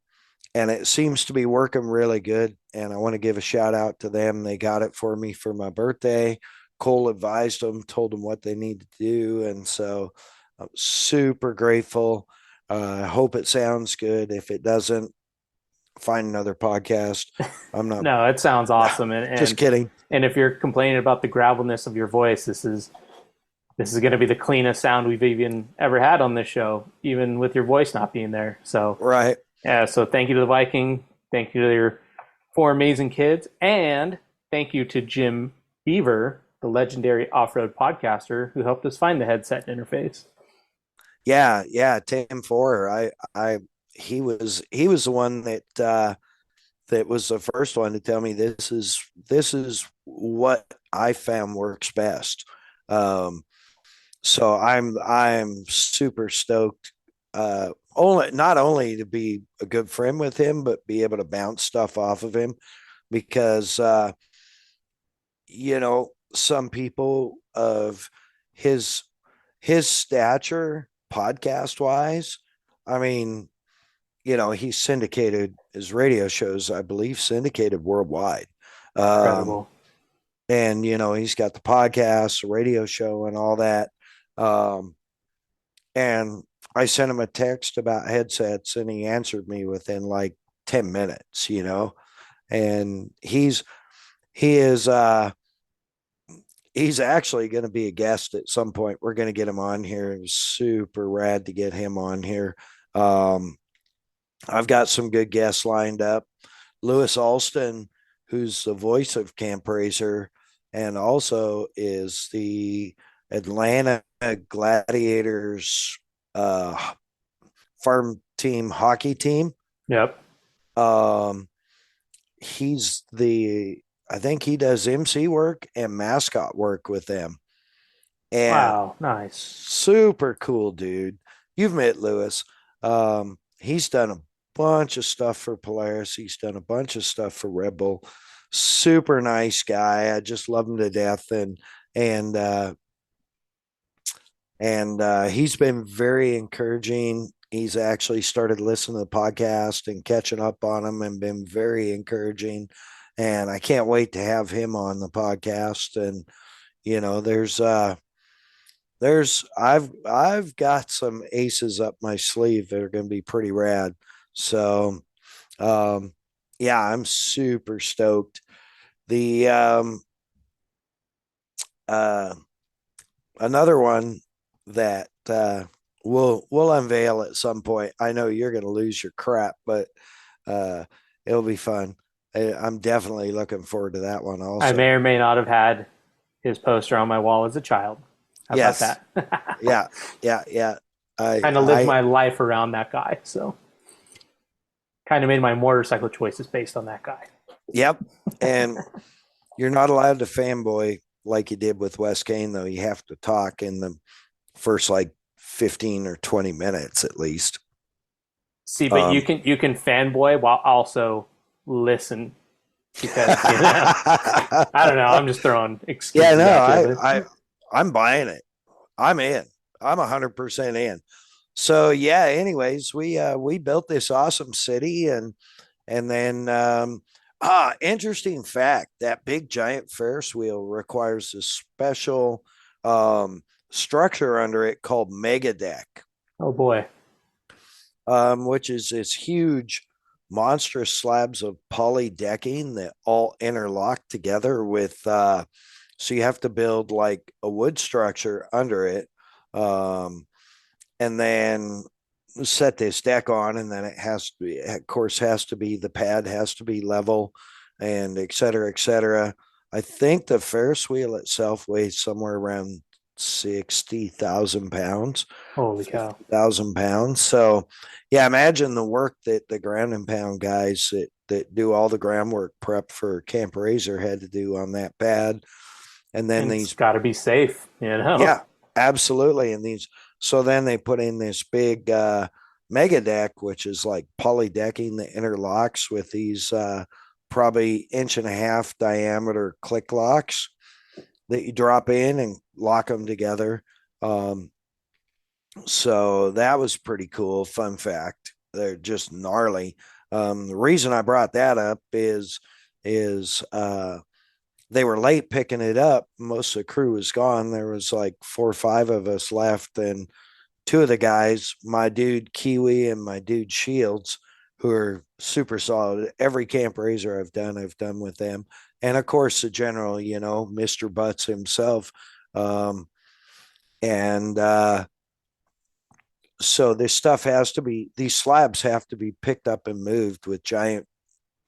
and it seems to be working really good. And I want to give a shout out to them. They got it for me for my birthday. Cole advised them, told them what they need to do. And so I'm super grateful. I hope it sounds good. If it doesn't, find another podcast. I'm not No, it sounds awesome. just kidding. And if you're complaining about the gravelness of your voice, this is going to be the cleanest sound we've even ever had on this show, even with your voice not being there. So, Right. yeah. So thank you to the Viking. Thank you to your 4 amazing kids. And thank you to Jim Beaver, the legendary off-road podcaster who helped us find the headset interface. Yeah. Tim Forer. He was the one that was the first one to tell me this is what I found works best. So I'm super stoked. Not only to be a good friend with him, but be able to bounce stuff off of him, because some people of his stature, podcast wise, I mean, he's syndicated, his radio shows, I believe, syndicated worldwide. Incredible. And he's got the podcast, the radio show, and all that. And I sent him a text about headsets, and he answered me within like 10 minutes, and he is he's actually going to be a guest at some point. We're going to get him on here. It was super rad to get him on here. I've got some good guests lined up. Lewis Alston, who's the voice of Camp RZR and also is the Atlanta Gladiators farm team hockey team. Yep. He's I think he does MC work and mascot work with them. And wow, nice. Super cool dude. You've met Lewis. He's done a bunch of stuff for Polaris. He's done a bunch of stuff for Red Bull. Super nice guy. I just love him to death. And he's been very encouraging. He's actually started listening to the podcast and catching up on them, and been very encouraging. And I can't wait to have him on the podcast. And I've got some aces up my sleeve that are going to be pretty rad. So yeah, I'm super stoked. The another one that we'll unveil at some point. I know you're going to lose your crap, but it'll be fun. I'm definitely looking forward to that one also. I may or may not have had his poster on my wall as a child. How yes. about that? Yeah. I kind of lived my life around that guy, so kind of made my motorcycle choices based on that guy. Yep. And you're not allowed to fanboy like you did with Wes Kane, though. You have to talk in the first like 15 or 20 minutes at least. See, but you can fanboy while also listen, because I don't know. I'm just throwing excuses. Yeah, no, I'm buying it. I'm in. I'm 100% in. So yeah. Anyways, we built this awesome city, and then interesting fact, that big giant Ferris wheel requires a special structure under it called MAddOG'S. Oh boy. Which is this huge monstrous slabs of poly decking that all interlock together with so you have to build like a wood structure under it, and then set this deck on, and then it has to be, of course, the pad has to be level, and et cetera, et cetera. I think the Ferris wheel itself weighs somewhere around 60,000 pounds, Holy cow. 50,000 pounds. So, yeah, imagine the work that the ground and pound guys that do all the groundwork prep for Camp RZR had to do on that pad. And then And it's got to be safe, yeah, absolutely. And so then they put in this big mega deck, which is like polydecking that interlocks with these probably 1.5 inch diameter click locks that you drop in and lock them together. So that was pretty cool. Fun fact. They're just gnarly. The reason I brought that up is they were late picking it up. Most of the crew was gone. There was like 4 or 5 of us left, and 2 of the guys, my dude Kiwi and my dude Shields, who are super solid. Every Camp RZR I've done with them, and of course the general, Mr. Butts himself. And So this stuff these slabs have to be picked up and moved with giant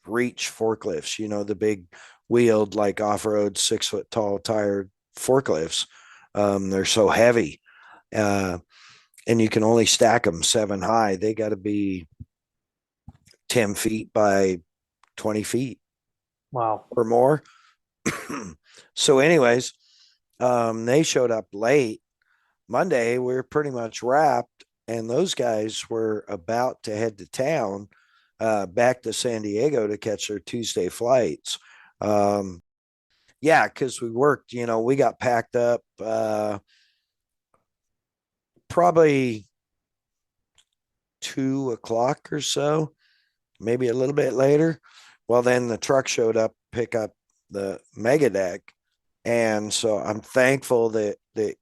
reach forklifts, the big wheeled, like off-road 6 foot tall tired forklifts. They're so heavy. And you can only stack them 7 high. They got to be 10 feet by 20 feet. Wow. Or more. So anyways, they showed up late. Monday, we were pretty much wrapped, and those guys were about to head to town, back to San Diego to catch their Tuesday flights. Yeah, because we worked, we got packed up probably 2 o'clock or so, maybe a little bit later. Well, then the truck showed up, pick up the mega deck. And so I'm thankful that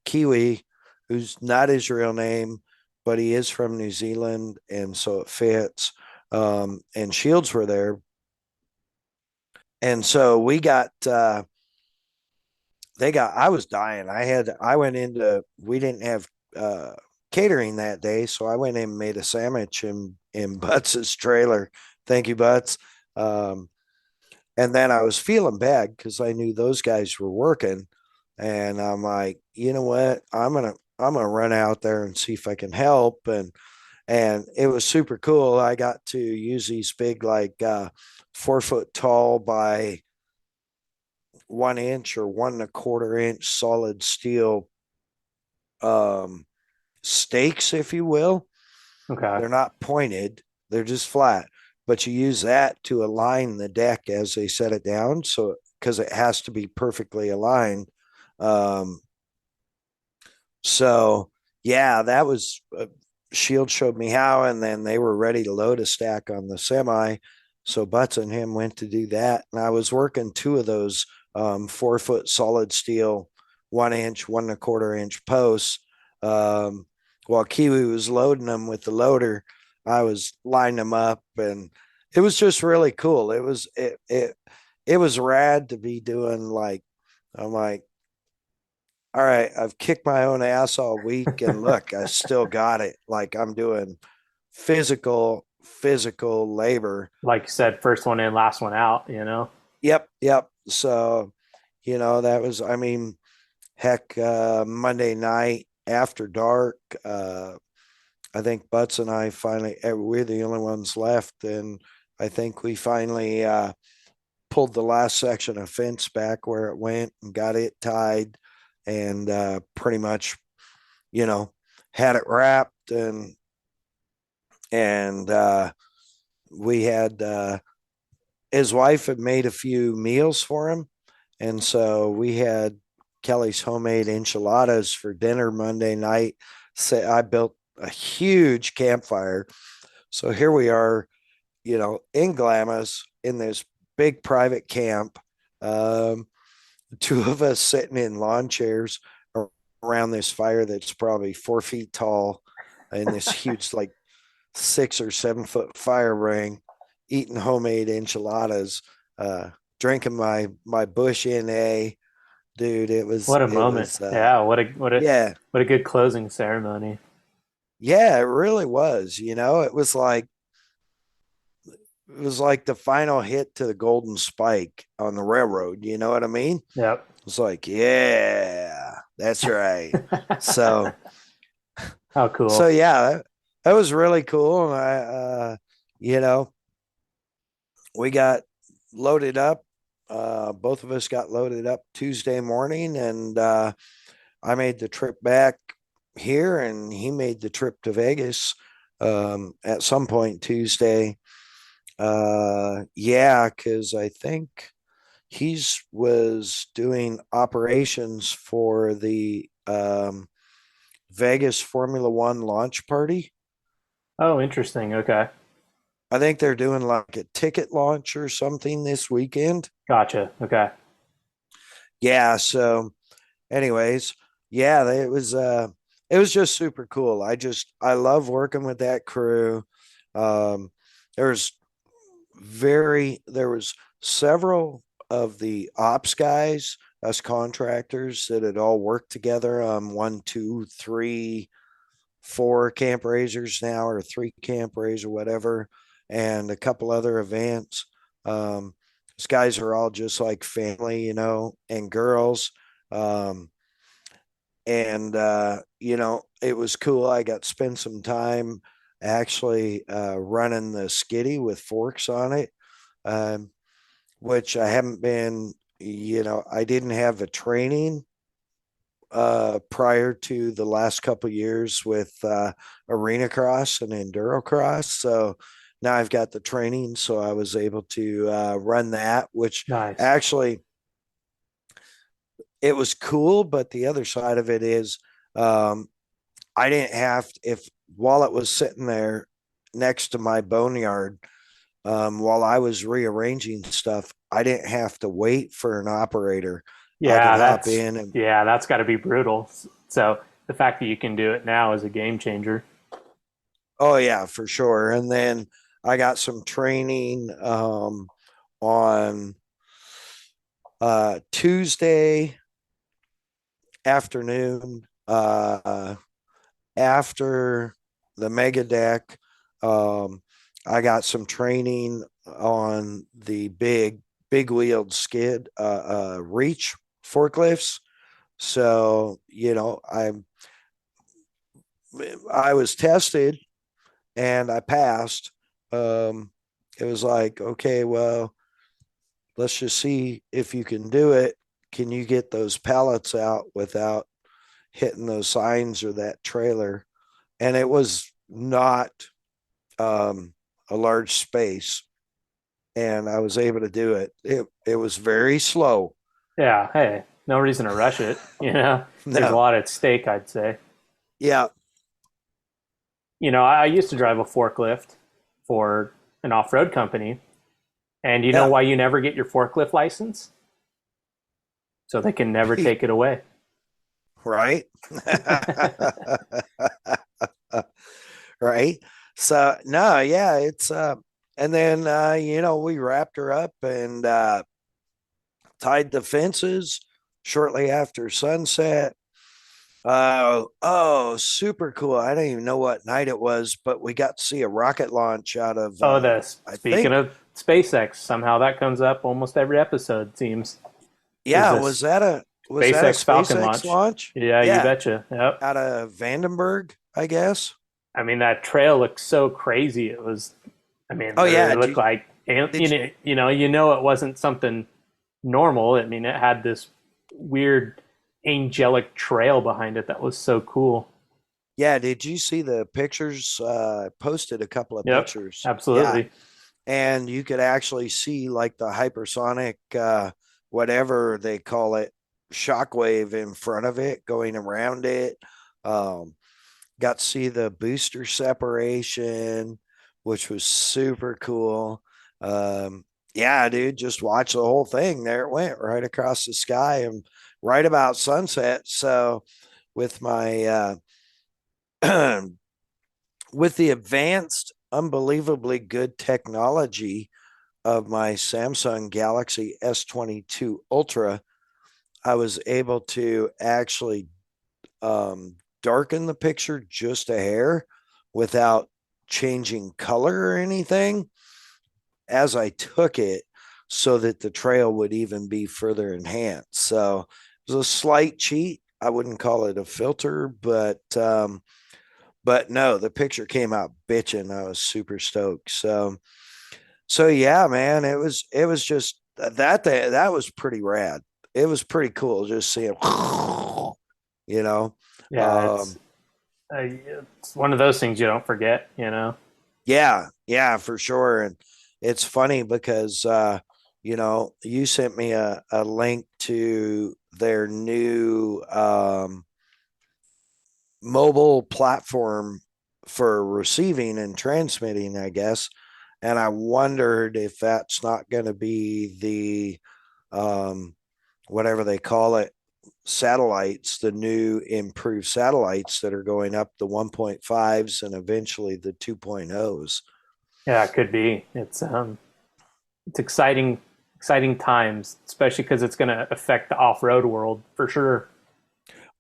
Kiwi, who's not his real name, but he is from New Zealand, and so it fits. And Shields were there. And so we got I was dying. We didn't have catering that day, so I went in and made a sandwich in Butts's trailer. Thank you, Butts. And then I was feeling bad because I knew those guys were working, and I'm like, you know what? I'm gonna run out there and see if I can help. And it was super cool. I got to use these big, like 4 foot tall by 1 inch or 1.25 inch solid steel stakes, if you will. Okay. They're not pointed, they're just flat, but you use that to align the deck as they set it down. So, because it has to be perfectly aligned. So, yeah, that was Shield showed me how, and then they were ready to load a stack on the semi. So Butts and him went to do that, and I was working 2 of those 4 foot solid steel 1 inch, 1.25 inch posts. While Kiwi was loading them with the loader, I was lining them up, and it was just really cool. It was rad to be doing. Like, I'm like, all right, I've kicked my own ass all week, and look, I still got it. Like, I'm doing physical labor. Like you said, first one in, last one out, Yep. So, that was, I mean, heck, Monday night after dark, I think Butts and I finally, we're the only ones left, and I think we finally pulled the last section of fence back where it went and got it tied, and pretty much, had it wrapped, and we had his wife had made a few meals for him, and so we had Kelly's homemade enchiladas for dinner Monday night. So I built a huge campfire. So here we are, in Glamis in this big private camp. 2 of us sitting in lawn chairs around this fire that's probably 4 feet tall in this huge, like 6 or 7 foot fire ring, eating homemade enchiladas, drinking my Bush NA. Dude, it was What a moment. Yeah, yeah, what a good closing ceremony. yeah, it really was. It was like the final hit to the golden spike on the railroad. You know what I mean? Yep. It's like, yeah, That's right. So, How so cool. yeah, that was really cool. And you know, we got loaded up. Both of us got loaded up Tuesday morning, and I made the trip back here, and he made the trip to Vegas at some point Tuesday. Yeah, because I think he's was doing operations for the Vegas Formula One launch party. Oh, interesting. Okay. I think they're doing like a ticket launch or something this weekend. Gotcha. Okay. Yeah, so anyways, yeah, it was just super cool. I love working with that crew. Um there's there was several of the ops guys, us contractors that had all worked together on one, two, three, four Camp RZRs now, or three Camp RZR, whatever, and a couple other events. These guys are all just like family, and girls. Um, and it was cool. I got to spend some time actually running the skiddy with forks on it, um, which I haven't been. I didn't have the training prior to the last couple years with arena cross and endurocross. So now I've got the training, so I was able to run that, which Nice. actually it was cool. But the other side of it is, um, I didn't have if while it was sitting there next to my boneyard, while I was rearranging stuff, I didn't have to wait for an operator. I could hop in and That's got to be brutal. So the fact that you can do it now is a game changer. oh yeah, for sure. And then I got some training on Tuesday afternoon after the mega deck. Um, I got some training on the big wheeled skid reach forklifts. So I was tested and I passed. Um, it was like, okay, well, let's just see if you can do it. Can you get those pallets out without hitting those signs or that trailer? And it was not um, a large space, and I was able to do it. It was very slow. Yeah. Hey, no reason to rush it. There's a No, lot at stake, I'd say. yeah, I used to drive a forklift for an off road company. And you know yeah, why you never get your forklift license? So they can never take it away. right, right. So no, yeah, it's and then we wrapped her up and tied the fences shortly after sunset. Oh, super cool. I don't even know what night it was, but we got to see a rocket launch out of, Oh, I speaking think, of SpaceX, somehow that comes up almost every episode. Seems there's yeah, this was that a SpaceX Falcon SpaceX launch. launch? Yeah, you Yeah, betcha. Yep. out of Vandenberg, I guess. I mean, that trail looked so crazy. It was. I mean, Oh it yeah, looked like did it wasn't something normal. I mean, it had this weird angelic trail behind it that was so cool. yeah, did you see the pictures? I posted a couple of Yep, pictures. Yeah, absolutely. and you could actually see like the hypersonic, whatever they call it, shockwave in front of it going around it. Um, got to see the booster separation, which was super cool. Yeah, dude, just watch the whole thing. There it went right across the sky and right about sunset. So with my with the advanced, unbelievably good technology of my Samsung Galaxy S22 Ultra, I was able to actually darken the picture just a hair without changing color or anything as I took it, so that the trail would even be further enhanced. So it was a slight cheat, I wouldn't call it a filter, but no, the picture came out bitching. I was super stoked. So yeah, man, it was just that was pretty rad. It was pretty cool just seeing, you know. Yeah, Um, it's one of those things you don't forget, you know. yeah, yeah, for sure. And it's funny because you sent me a link to their new mobile platform for receiving and transmitting, I guess. And I wondered if that's not going to be whatever they call it, satellites, the new improved satellites that are going up, the 1.5s and eventually the 2.0s. Yeah, it could be. It's exciting times, especially because it's going to affect the off-road world for sure.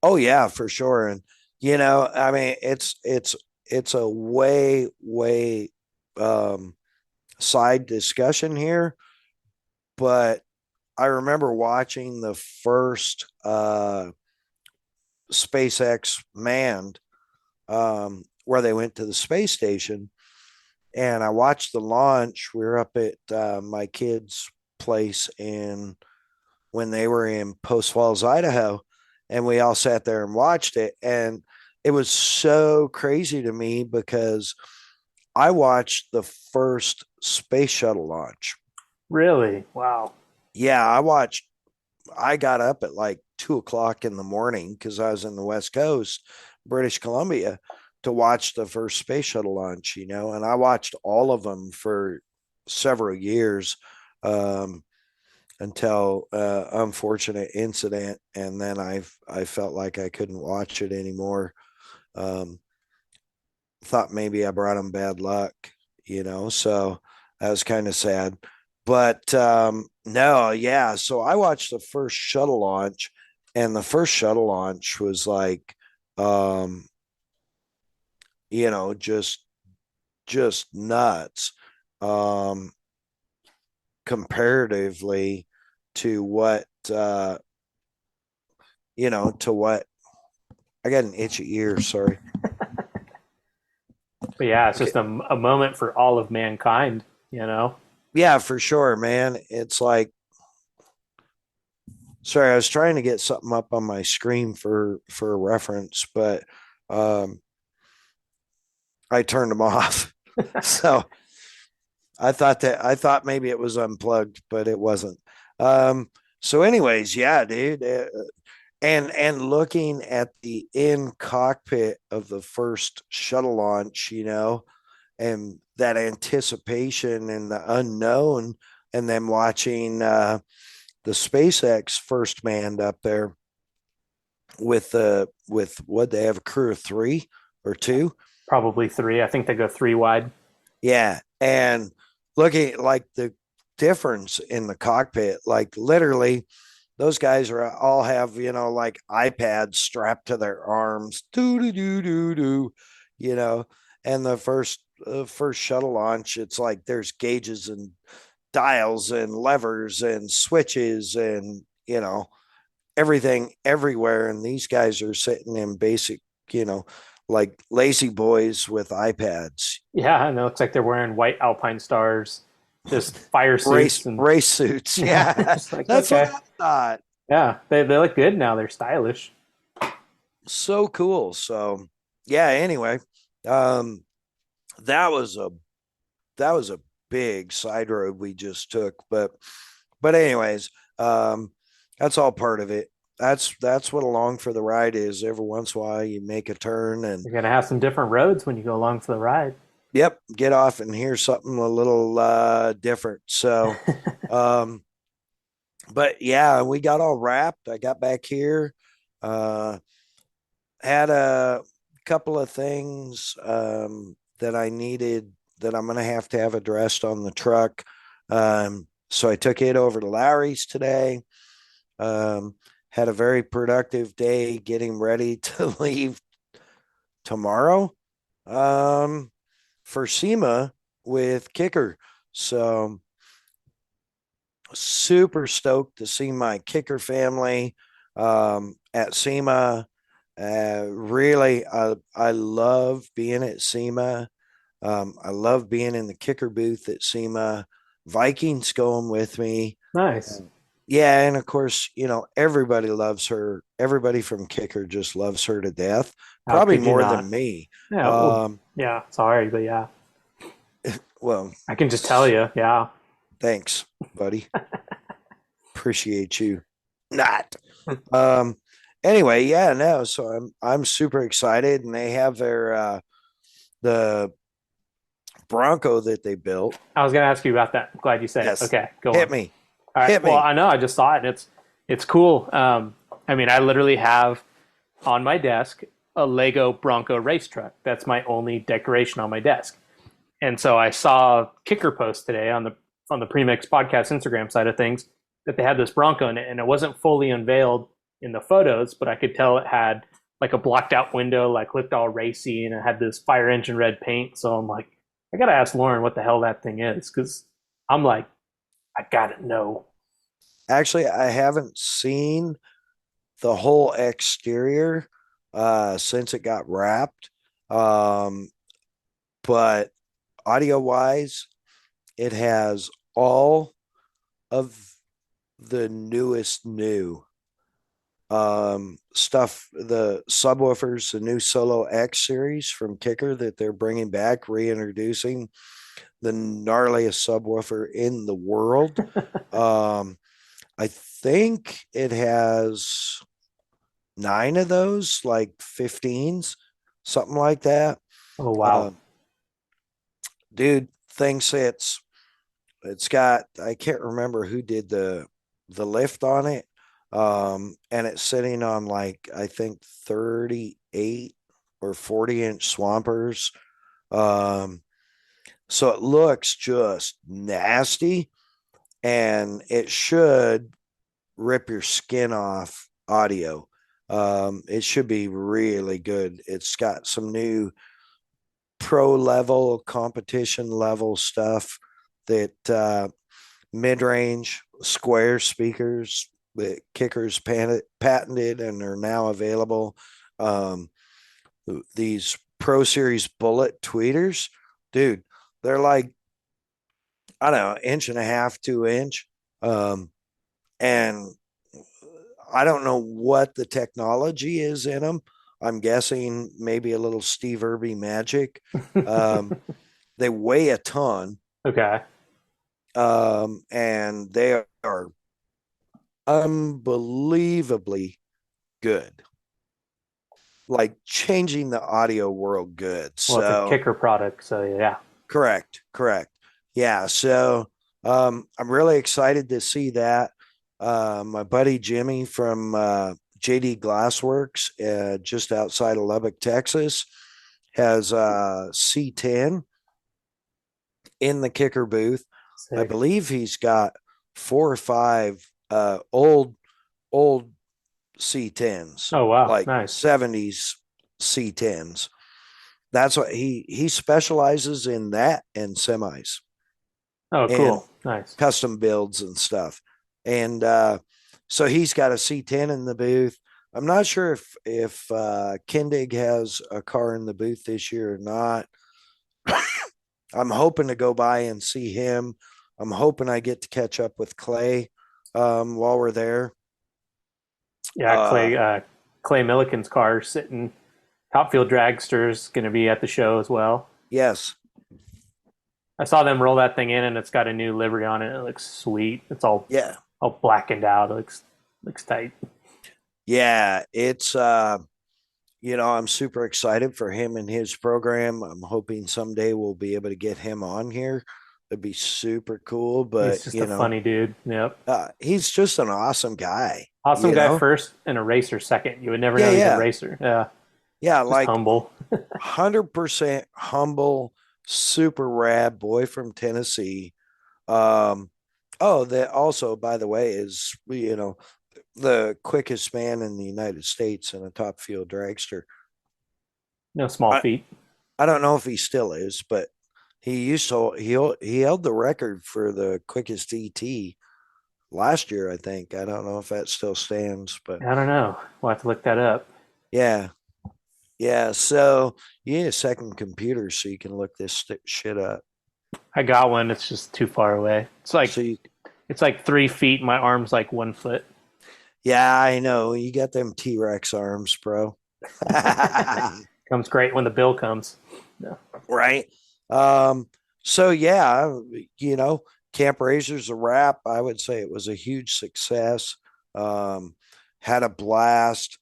Oh yeah, for sure. And I mean, it's a way um, side discussion here, but I remember watching the first SpaceX manned, where they went to the space station, and I watched the launch. We were up at my kids' place in when they were in Post Falls, Idaho, and we all sat there and watched it. And it was so crazy to me because I watched the first space shuttle launch. Really? Wow. Yeah, I got up at like 2 o'clock in the morning because I was in the West Coast, British Columbia, to watch the first space shuttle launch, and I watched all of them for several years. Until unfortunate incident, and then I felt like I couldn't watch it anymore. Um, Thought maybe I brought him bad luck, so that was kind of sad. But no, yeah. So I watched the first shuttle launch, and the first shuttle launch was like, um, just nuts. Um, Comparatively to what to what I got an itchy ear. Sorry. But yeah, it's Okay. just a moment for all of mankind, you know. Yeah, for sure, man. It's like, sorry, I was trying to get something up on my screen for a reference, but um, I turned them off. So I thought maybe it was unplugged, but it wasn't. So, anyways, yeah, dude. And looking at the in cockpit of the first shuttle launch, and that anticipation and the unknown, and then watching the SpaceX first manned up there with what they have, a crew of three or two. Probably three. I think they go three wide. Yeah. And looking at like the difference in the cockpit, like literally those guys are all have, like iPads strapped to their arms, do do do do, you know. And the first shuttle launch, it's like there's gauges and dials and levers and switches and everything everywhere. And these guys are sitting in basic, you know, like lazy boys with iPads, Yeah, and it looks like they're wearing white Alpine stars, just fire suits, race and race suits. yeah, Yeah, just like that's what okay, I thought. yeah, they look good now. They're stylish. So cool. So yeah. Anyway, um, that was a that was a big side road we just took, but anyways, that's all part of it. That's what along for the ride is. Every once in a while, you make a turn and You're gonna have some different roads when you go along for the ride. yep, get off and hear something a little different. So, um, but yeah, we got all wrapped. I got back here, uh, had a couple of things that I needed that I'm going to have addressed on the truck. So I took it over to Larry's today. Um, had a very productive day getting ready to leave tomorrow for SEMA with Kicker. So super stoked to see my Kicker family. at SEMA. Really, I love being at SEMA. I love being in the kicker booth at SEMA. Vikings going with me. Nice. Yeah, and of course, everybody loves her. Everybody from Kicker just loves her to death. How Probably could you more not? than me. Yeah. Well, Um, yeah. Sorry, but yeah, well, I can just tell you. Yeah. thanks, buddy. Appreciate you. Not. Um, anyway, yeah, no. So I'm super excited, and they have the Bronco that they built. I was gonna ask you about that. I'm glad you said it. Yes, Okay, go hit on. me, All right. hit Well, me. I know. I just saw it, and it's cool. I mean, I literally have on my desk a Lego Bronco race truck. That's my only decoration on my desk. And so I saw Kicker post today on the Premix podcast Instagram side of things that they had this Bronco in it, and it wasn't fully unveiled in the photos, but I could tell it had like a blocked out window, like looked all racy, and it had this fire engine red paint. So I'm like, I gotta ask Lorin what the hell that thing is, because I'm like, I gotta know. Actually, I haven't seen the whole exterior since it got wrapped. Um, but audio wise, it has all of the newest new stuff. The subwoofers, the new Solo X series from Kicker that they're bringing back, reintroducing the gnarliest subwoofer in the world. um, I think it has 9 of those, like 15s, something like that. Oh wow. Uh, dude, thing sits. It's got, I can't remember who did the lift on it. And it's sitting on like I think 38 or 40-inch swampers. Um, so it looks just nasty, and it should rip your skin off audio. It should be really good. It's got some new pro level, competition level stuff that mid range square speakers that Kickers patented and are now available. Um, these Pro Series Bullet tweeters, dude, they're like, I don't know, inch and a half, 2 inch. And I don't know what the technology is in them. I'm guessing maybe a little Steve Irby magic. Um, they weigh a ton, Okay. and they are unbelievably good, like changing the audio world good. Well, it's a So, Kicker product, so yeah. correct. Yeah. So, I'm really excited to see that. My buddy Jimmy from JD Glassworks, just outside of Lubbock, Texas, has a C10 in the Kicker booth. I Sick. believe he's got 4 or 5 old C10s, Oh wow, like nice. 70s C10s. That's what he specializes in, that and semis Oh and cool, nice. custom builds and stuff. And so he's got a C10 in the booth. I'm not sure if Kindig has a car in the booth this year or not. I'm hoping to go by and see him. I'm hoping I get to catch up with Clay while we're there. Yeah, Uh, Clay Milliken's car sitting. Top Field Dragster's going to be at the show as well. yes, I saw them roll that thing in, and it's got a new livery on it. It looks sweet. It's yeah, all blackened out. It looks tight. yeah. It's I'm super excited for him and his program. I'm hoping someday we'll be able to get him on here. That'd be super cool. But He's just a funny dude. Yep. he's just an awesome guy. Awesome guy first and a racer second. You would never know he's a Yeah, racer. Yeah. yeah. Just Like humble. 100% humble, super rad boy from Tennessee. Um, oh, that also, by the way, is the quickest man in the United States in a top field dragster. No small I, feat. I don't know if he still is, but he used to he held the record for the quickest ET last year, I think. I don't know if that still stands, but I don't know. We'll have to look that up. yeah. Yeah. So you need a second computer so you can look this shit up. I got one. It's just too far away. So you, It's like 3 feet. My arm's like 1 foot. yeah, I know. You got them T-Rex arms, bro. Comes great when the bill comes. No. Right. Um, so yeah, Camp RZR's a wrap. I would say it was a huge success. Um, had a blast,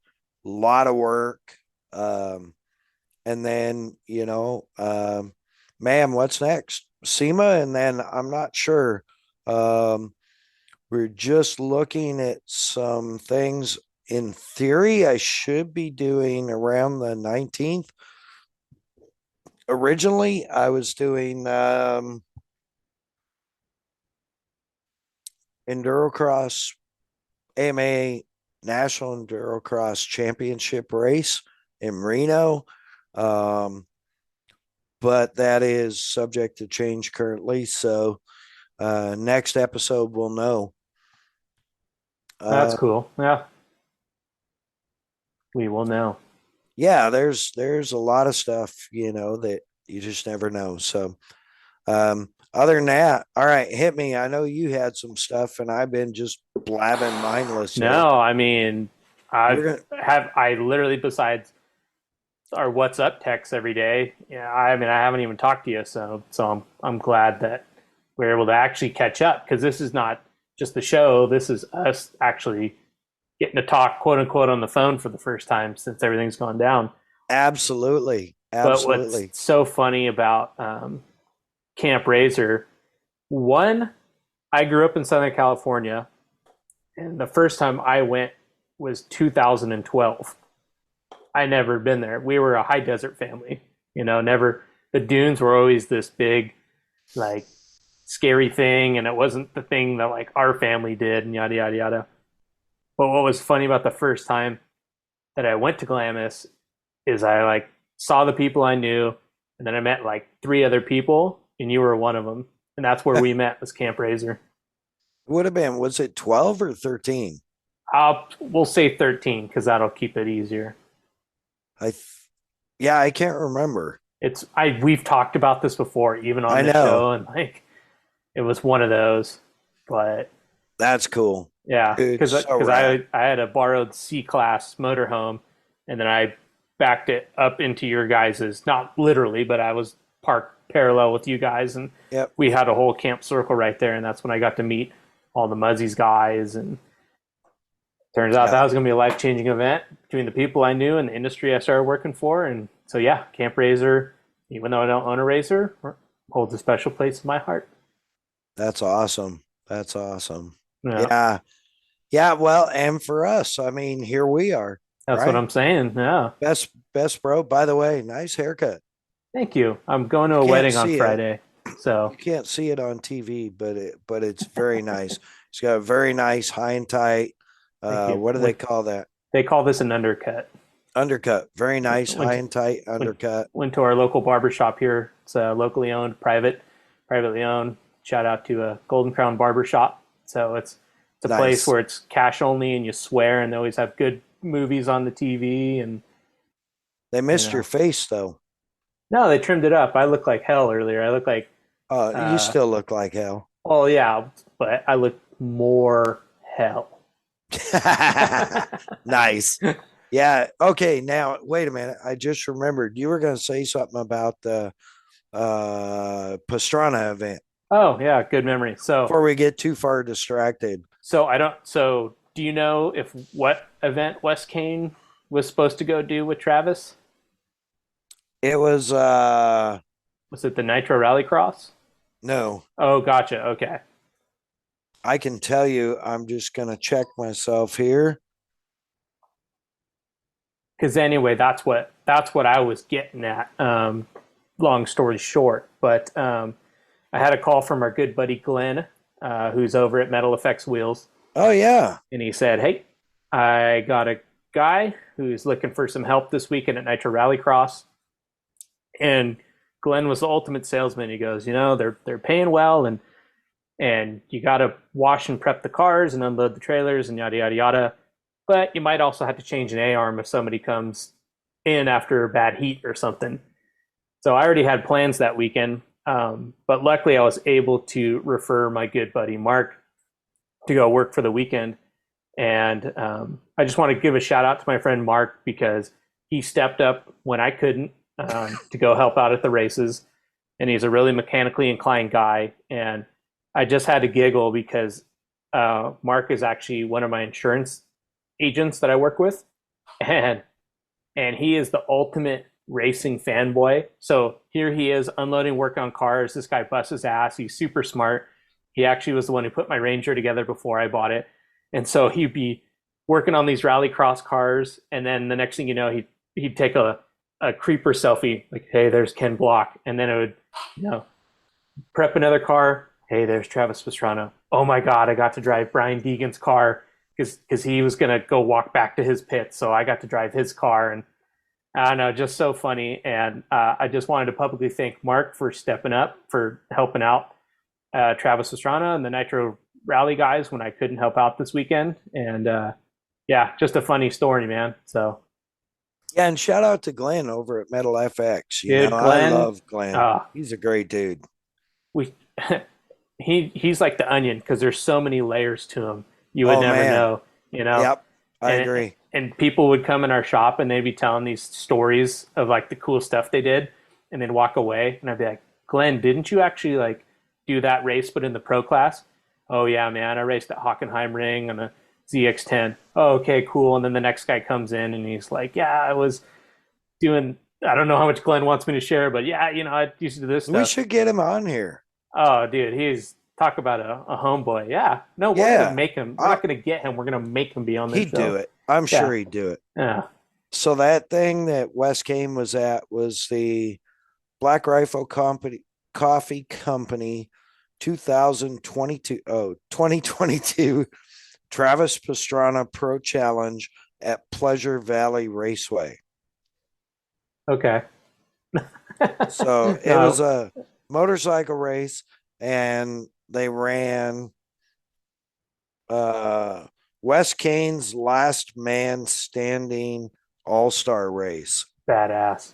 a lot of work. Um, and then, man, what's next? SEMA, and then I'm not sure. Um, we're just looking at some things. In theory, I should be doing around the 19th. Originally, I was doing Endurocross AMA National Endurocross Championship race in Reno. Um, but that is subject to change currently. So next episode we'll know. That's cool. Yeah. We will know. Yeah, there's a lot of stuff, that you just never know. So other than that, all right, hit me. I know you had some stuff and I've been just blabbing mindlessly. No, I mean, You're gonna, I literally, besides our what's up text every day, yeah, I mean, I haven't even talked to you, so I'm glad that we're able to actually catch up, because this is not just the show. This is us actually getting to talk, quote unquote, on the phone for the first time since everything's gone down. absolutely. But Absolutely. what's so funny about Camp RZR, one, I grew up in Southern California, and the first time I went was 2012. I never been there. We were a high desert family, never. The dunes were always this big, like, scary thing, and it wasn't the thing that like our family did, and yada yada yada. But what was funny about the first time that I went to Glamis is I like saw the people I knew, and then I met like 3 other people, and you were one of them, and that's where we met, was Camp RZR. Would have been, was it 12 or 13? We'll say 13 because that'll keep it easier. Yeah, I can't remember. We've talked about this before, even on I this know. show, and like it was one of those. But That's cool. yeah, Dude, because so rad. I had a borrowed C-Class motorhome, and then I backed it up into your guys's, not literally, but I was parked parallel with you guys, and Yep. we had a whole camp circle right there, and that's when I got to meet all the Muzzies guys, and turns out that was going to be a life-changing event between the people I knew and the industry I started working for. And so yeah, Camp RZR, even though I don't own a RZR, holds a special place in my heart. That's awesome. That's awesome. Yeah. Yeah. Yeah. Well, and for us, I mean, here we are. That's what I'm saying. Yeah. Best bro. By the way, nice haircut. Thank you. I'm going to a Can't wedding on see it. Friday. So You can't see it on TV, but it's very nice. It's got a very nice high and tight. Thank you. What do they call that? They call this an undercut. Undercut. Very nice, high and tight undercut. Went to our local barbershop here. It's locally owned, privately owned. Shout out to Golden Crown Barbershop. So it's a Nice. place where it's cash only, and you swear, and they always have good movies on the TV. And They missed your face though. no, they trimmed it up. I looked like hell earlier. I look like You still look like hell. oh yeah, but I look more hell. Nice. Yeah. Okay. Now, wait a minute. I just remembered you were going to say something about the Pastrana event Oh yeah, good memory. So before we get too far distracted. So do you know if what event Wes Kane was supposed to go do with Travis? It was Was it the Nitro Rallycross? no. Oh, gotcha. Okay. I can tell you. I'm just going to check myself here. Because anyway, that's what I was getting at. Long story short, but I had a call from our good buddy Glenn, who's over at Metal Effects Wheels, Oh yeah. and he said, "Hey, I got a guy who's looking for some help this weekend at Nitro Rallycross." And Glenn was the ultimate salesman. He goes, "They're paying well, and and you got to wash and prep the cars and unload the trailers and yada yada yada. But you might also have to change an A-arm if somebody comes in after a bad heat or something. So I already had plans that weekend, but luckily I was able to refer my good buddy Mark to go work for the weekend. And I just want to give a shout out to my friend Mark because he stepped up when I couldn't to go help out at the races. And he's a really mechanically inclined guy. And I just had to giggle because Mark is actually one of my insurance agents that I work with. And he is the ultimate racing fanboy. So here he is unloading work on cars. This guy busts his ass. He's super smart. He actually was the one who put my Ranger together before I bought it. And so he'd be working on these rallycross cars. And then the next thing you know, he'd take a creeper selfie, like, hey, there's Ken Block. And then it would, prep another car. Hey, there's Travis Pastrana. Oh my God, I got to drive Brian Deegan's car because he was going to go walk back to his pit. So I got to drive his car. And I don't know, just so funny. And I just wanted to publicly thank Mark for stepping up, for helping out Travis Pastrana and the Nitro Rally guys when I couldn't help out this weekend. And yeah, just a funny story, man. So Yeah, and shout out to Glenn over at Metal FX. Dude, I Glenn, love Glenn. He's a great dude. we he's like the onion because there's so many layers to him. You would never know, Yep, I agree. And people would come in our shop and they'd be telling these stories of like the cool stuff they did, and they'd walk away, and I'd be like, Glenn, didn't you actually like do that race but in the pro class? Oh yeah, man, I raced at Hockenheim Ring on a ZX10. Oh, okay, cool. And then the next guy comes in and he's like, yeah, I was doing, I don't know how much Glenn wants me to share, but yeah, I used to do this stuff. We should get him on here. Oh, dude, he's talk about a homeboy. Yeah. No, we're going to make him. We're not going to get him. We're going to make him be on this He'd show. do it. I'm sure he'd do it. Yeah. So that thing that Wes Kane was at was the Black Rifle Coffee Company 2022 Travis Pastrana Pro Challenge at Pleasure Valley Raceway. Okay. So it was a motorcycle race, and they ran Wes Kane's last man standing all-star race. Badass.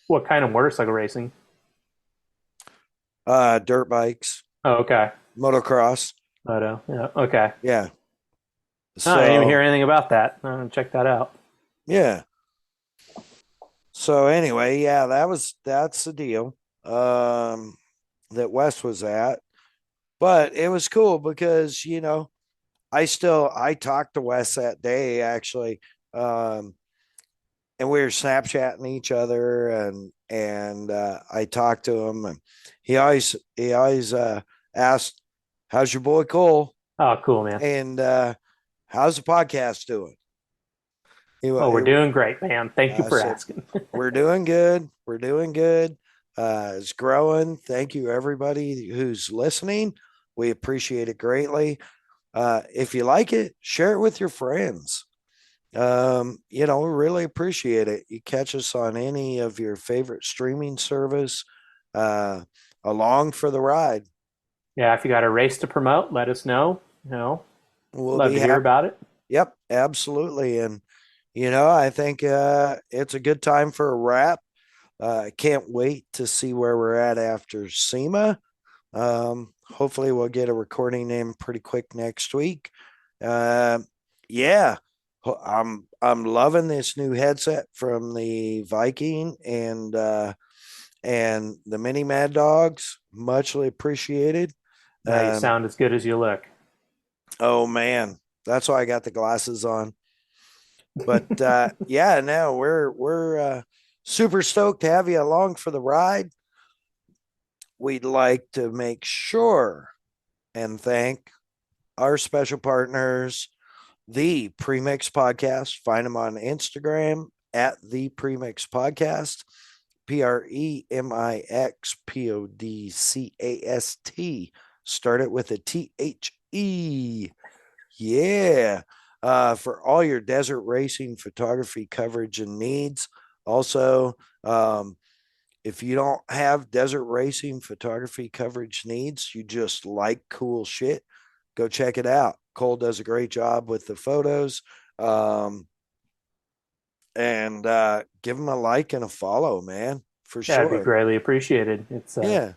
What kind of motorcycle racing? Dirt bikes. Oh, okay. Motocross. Moto. Yeah. Okay. Yeah. So, I didn't even hear anything about that. I'm gonna check that out. Yeah. So anyway, yeah, that's the deal that Wes was at. But it was cool because, I talked to Wes that day actually. And we were Snapchatting each other, and I talked to him, and he always asked, how's your boy Cole? Oh, cool, man. And how's the podcast doing? We're doing great, man. Thank you for asking. We're doing good. We're doing good. It's growing. Thank you, everybody who's listening. We appreciate it greatly. If you like it, share it with your friends. We really appreciate it. You catch us on any of your favorite streaming service, along for the ride. Yeah, if you got a race to promote, let us know. We'll love to hear about it. Yep, absolutely. And I think it's a good time for a wrap. I can't wait to see where we're at after SEMA. Hopefully we'll get a recording in pretty quick next week. Yeah. I'm loving this new headset from the Viking and the mini MAddOG'S. Muchly appreciated. You sound as good as you look. Oh man, that's why I got the glasses on. But yeah, no, we're super stoked to have you along for the ride. We'd like to make sure and thank our special partners, the Premix Podcast. Find them on Instagram at the Premix Podcast, PREMIXPODCAST. Start it with a THE. Yeah. For all your desert racing photography coverage and needs. Also, if you don't have desert racing photography coverage needs, you just like cool shit, go check it out. Cole does a great job with the photos. And give him a like and a follow, man, for That'd be sure. greatly appreciated. It's a Yeah.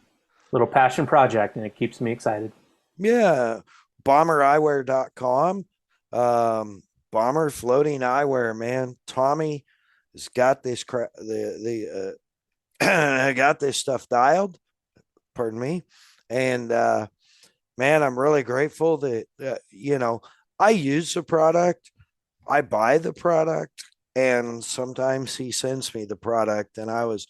little passion project, and it keeps me excited. Yeah. BomberEyewear.com. Bomber Floating Eyewear, man. Tommy has got this got this stuff dialed. Pardon me. And man, I'm really grateful that I use the product, I buy the product, and sometimes he sends me the product. And I was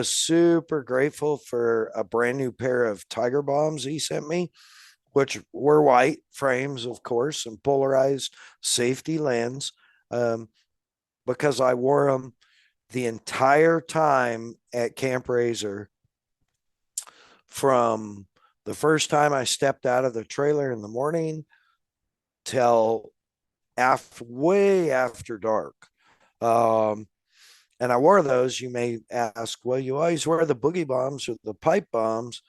super grateful for a brand new pair of Tiger Bombs he sent me, which were white frames, of course, and polarized safety lens, um, because I wore them the entire time at Camp RZR, from the first time I stepped out of the trailer in the morning till way after dark. Um, and I wore those. You may ask, well, you always wear the boogie bombs or the pipe bombs.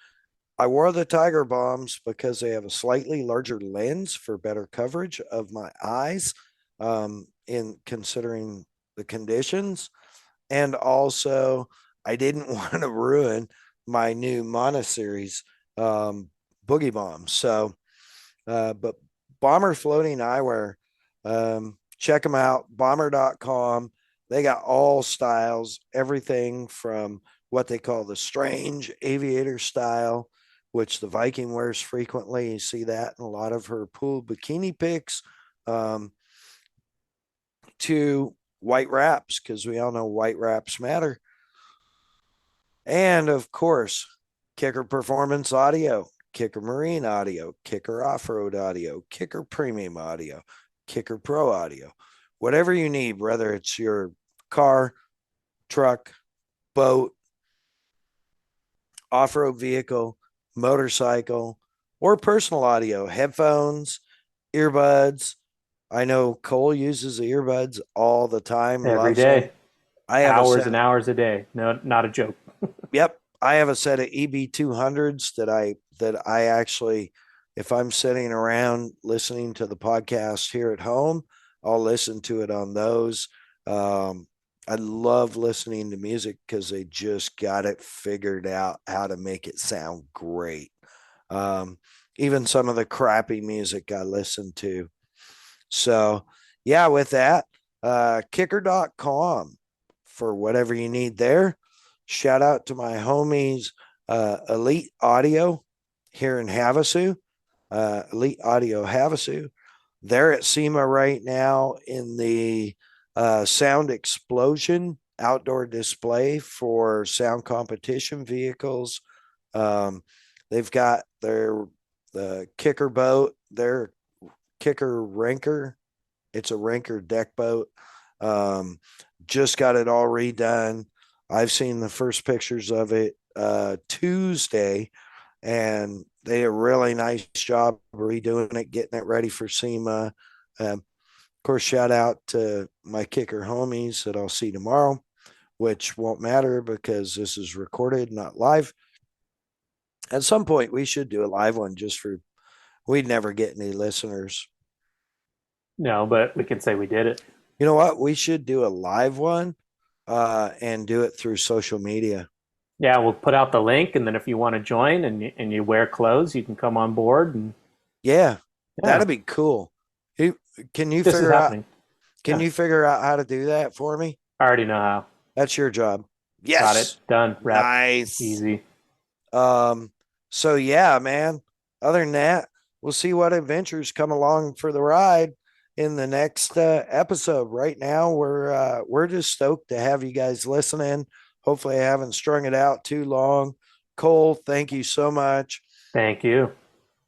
I wore the Tiger Bombs because they have a slightly larger lens for better coverage of my eyes, in considering the conditions. And also, I didn't want to ruin my new Mono Series Boogie Bomb. So, but Bomber Floating Eyewear, check them out, bomber.com. They got all styles, everything from what they call the strange aviator style, which the Viking wears frequently. You see that in a lot of her pool bikini pics, to white wraps, because we all know white wraps matter. And of course, Kicker Performance Audio, Kicker Marine Audio, Kicker Off-Road Audio, Kicker Premium Audio, Kicker Pro Audio. Whatever you need, whether it's your car, truck, boat, off-road vehicle, motorcycle, or personal audio, headphones, earbuds. I know Cole uses the earbuds all the time, Every loves them. day, I have a hours set. and hours a day. No, not a joke. Yep, I have a set of EB200s that I actually, if I'm sitting around listening to the podcast here at home, I'll listen to it on those. I love listening to music because they just got it figured out how to make it sound great. Even some of the crappy music I listen to. So, yeah, with that, kicker.com for whatever you need there. Shout out to my homies, Elite Audio here in Havasu, Elite Audio Havasu. They're at SEMA right now in the sound explosion outdoor display for sound competition vehicles. They've got the kicker boat, their kicker ranker. It's a ranker deck boat. Just got it all redone. I've seen the first pictures of it Tuesday, and they did a really nice job redoing it, getting it ready for SEMA. Of course, shout out to my kicker homies that I'll see tomorrow, which won't matter because this is recorded, not live. At some point, we should do a live one just for, we'd never get any listeners. No, but we can say we did it. You know what? We should do a live one and do it through social media. Yeah, we'll put out the link, and then if you want to join and you wear clothes, you can come on board. And Yeah, that'd be cool. Can you this is figure out? happening. Can you figure out how to do that for me? I already know how. That's your job. Yes. Got it. Done. Wrapped. Nice. Easy. So yeah, man. Other than that, we'll see what adventures come along for the ride in the next episode. Right now, we're just stoked to have you guys listening. Hopefully, I haven't strung it out too long. Cole, thank you so much. Thank you.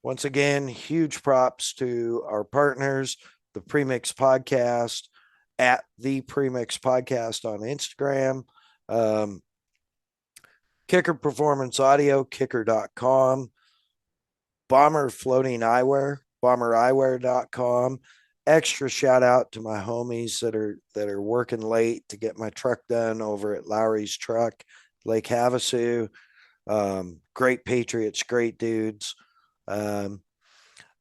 Once again, huge props to our partners, the Premix Podcast, at the Premix Podcast on Instagram, Kicker Performance Audio, kicker.com, Bomber Floating Eyewear, bombereyewear.com. Extra shout out to my homies that are working late to get my truck done over at Lowry's Truck, Lake Havasu. Great patriots, great dudes. Um,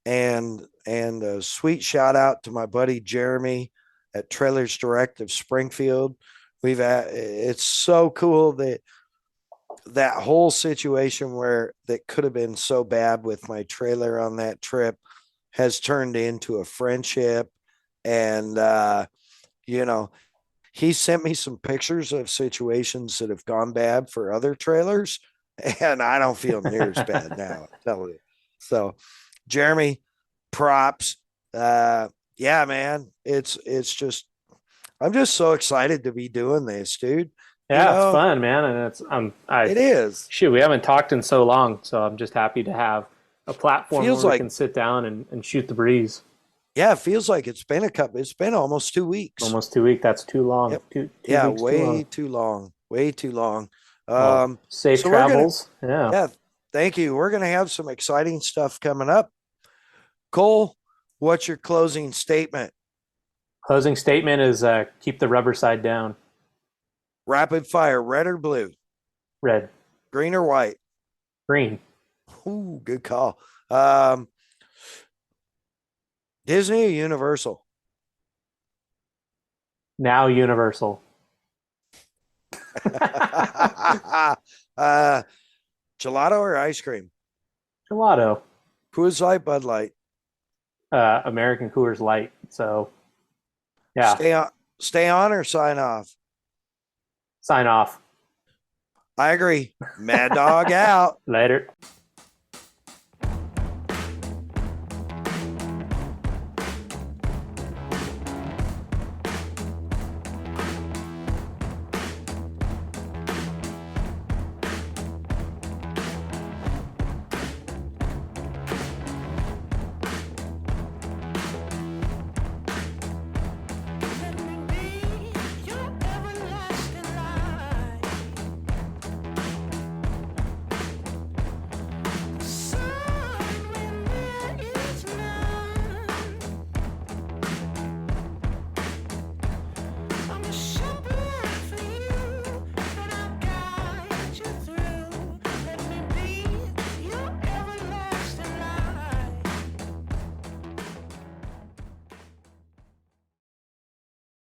and a sweet shout out to my buddy Jeremy at Trailers Direct of Springfield. It's so cool that that whole situation where that could have been so bad with my trailer on that trip has turned into a friendship. And you know, he sent me some pictures of situations that have gone bad for other trailers, and I don't feel near as bad now. I tell you. So, Jeremy, props. Yeah, man, it's just I'm just so excited to be doing this, dude. You Yeah, it's know, fun, man, and it is. shoot, we haven't talked in so long, so I'm just happy to have a platform Feels where we like can sit down and shoot the breeze. yeah, it feels like it's been almost 2 weeks. Almost 2 weeks. That's too long. Yep. Two Yeah, weeks too long. way too long. Way too long. Well, safe So we're gonna travels. Yeah. yeah, thank you. We're gonna have some exciting stuff coming up. Cole, what's your closing statement? Closing statement is keep the rubber side down. Rapid fire, red or blue? Red, Green or white? green. Ooh, good call. Um, Disney or Universal? Now universal. Gelato or ice cream? Gelato. Coors Light, Bud Light? American Coors Light. So yeah, Stay on or sign off? sign off. I agree. Mad Dog out. Later.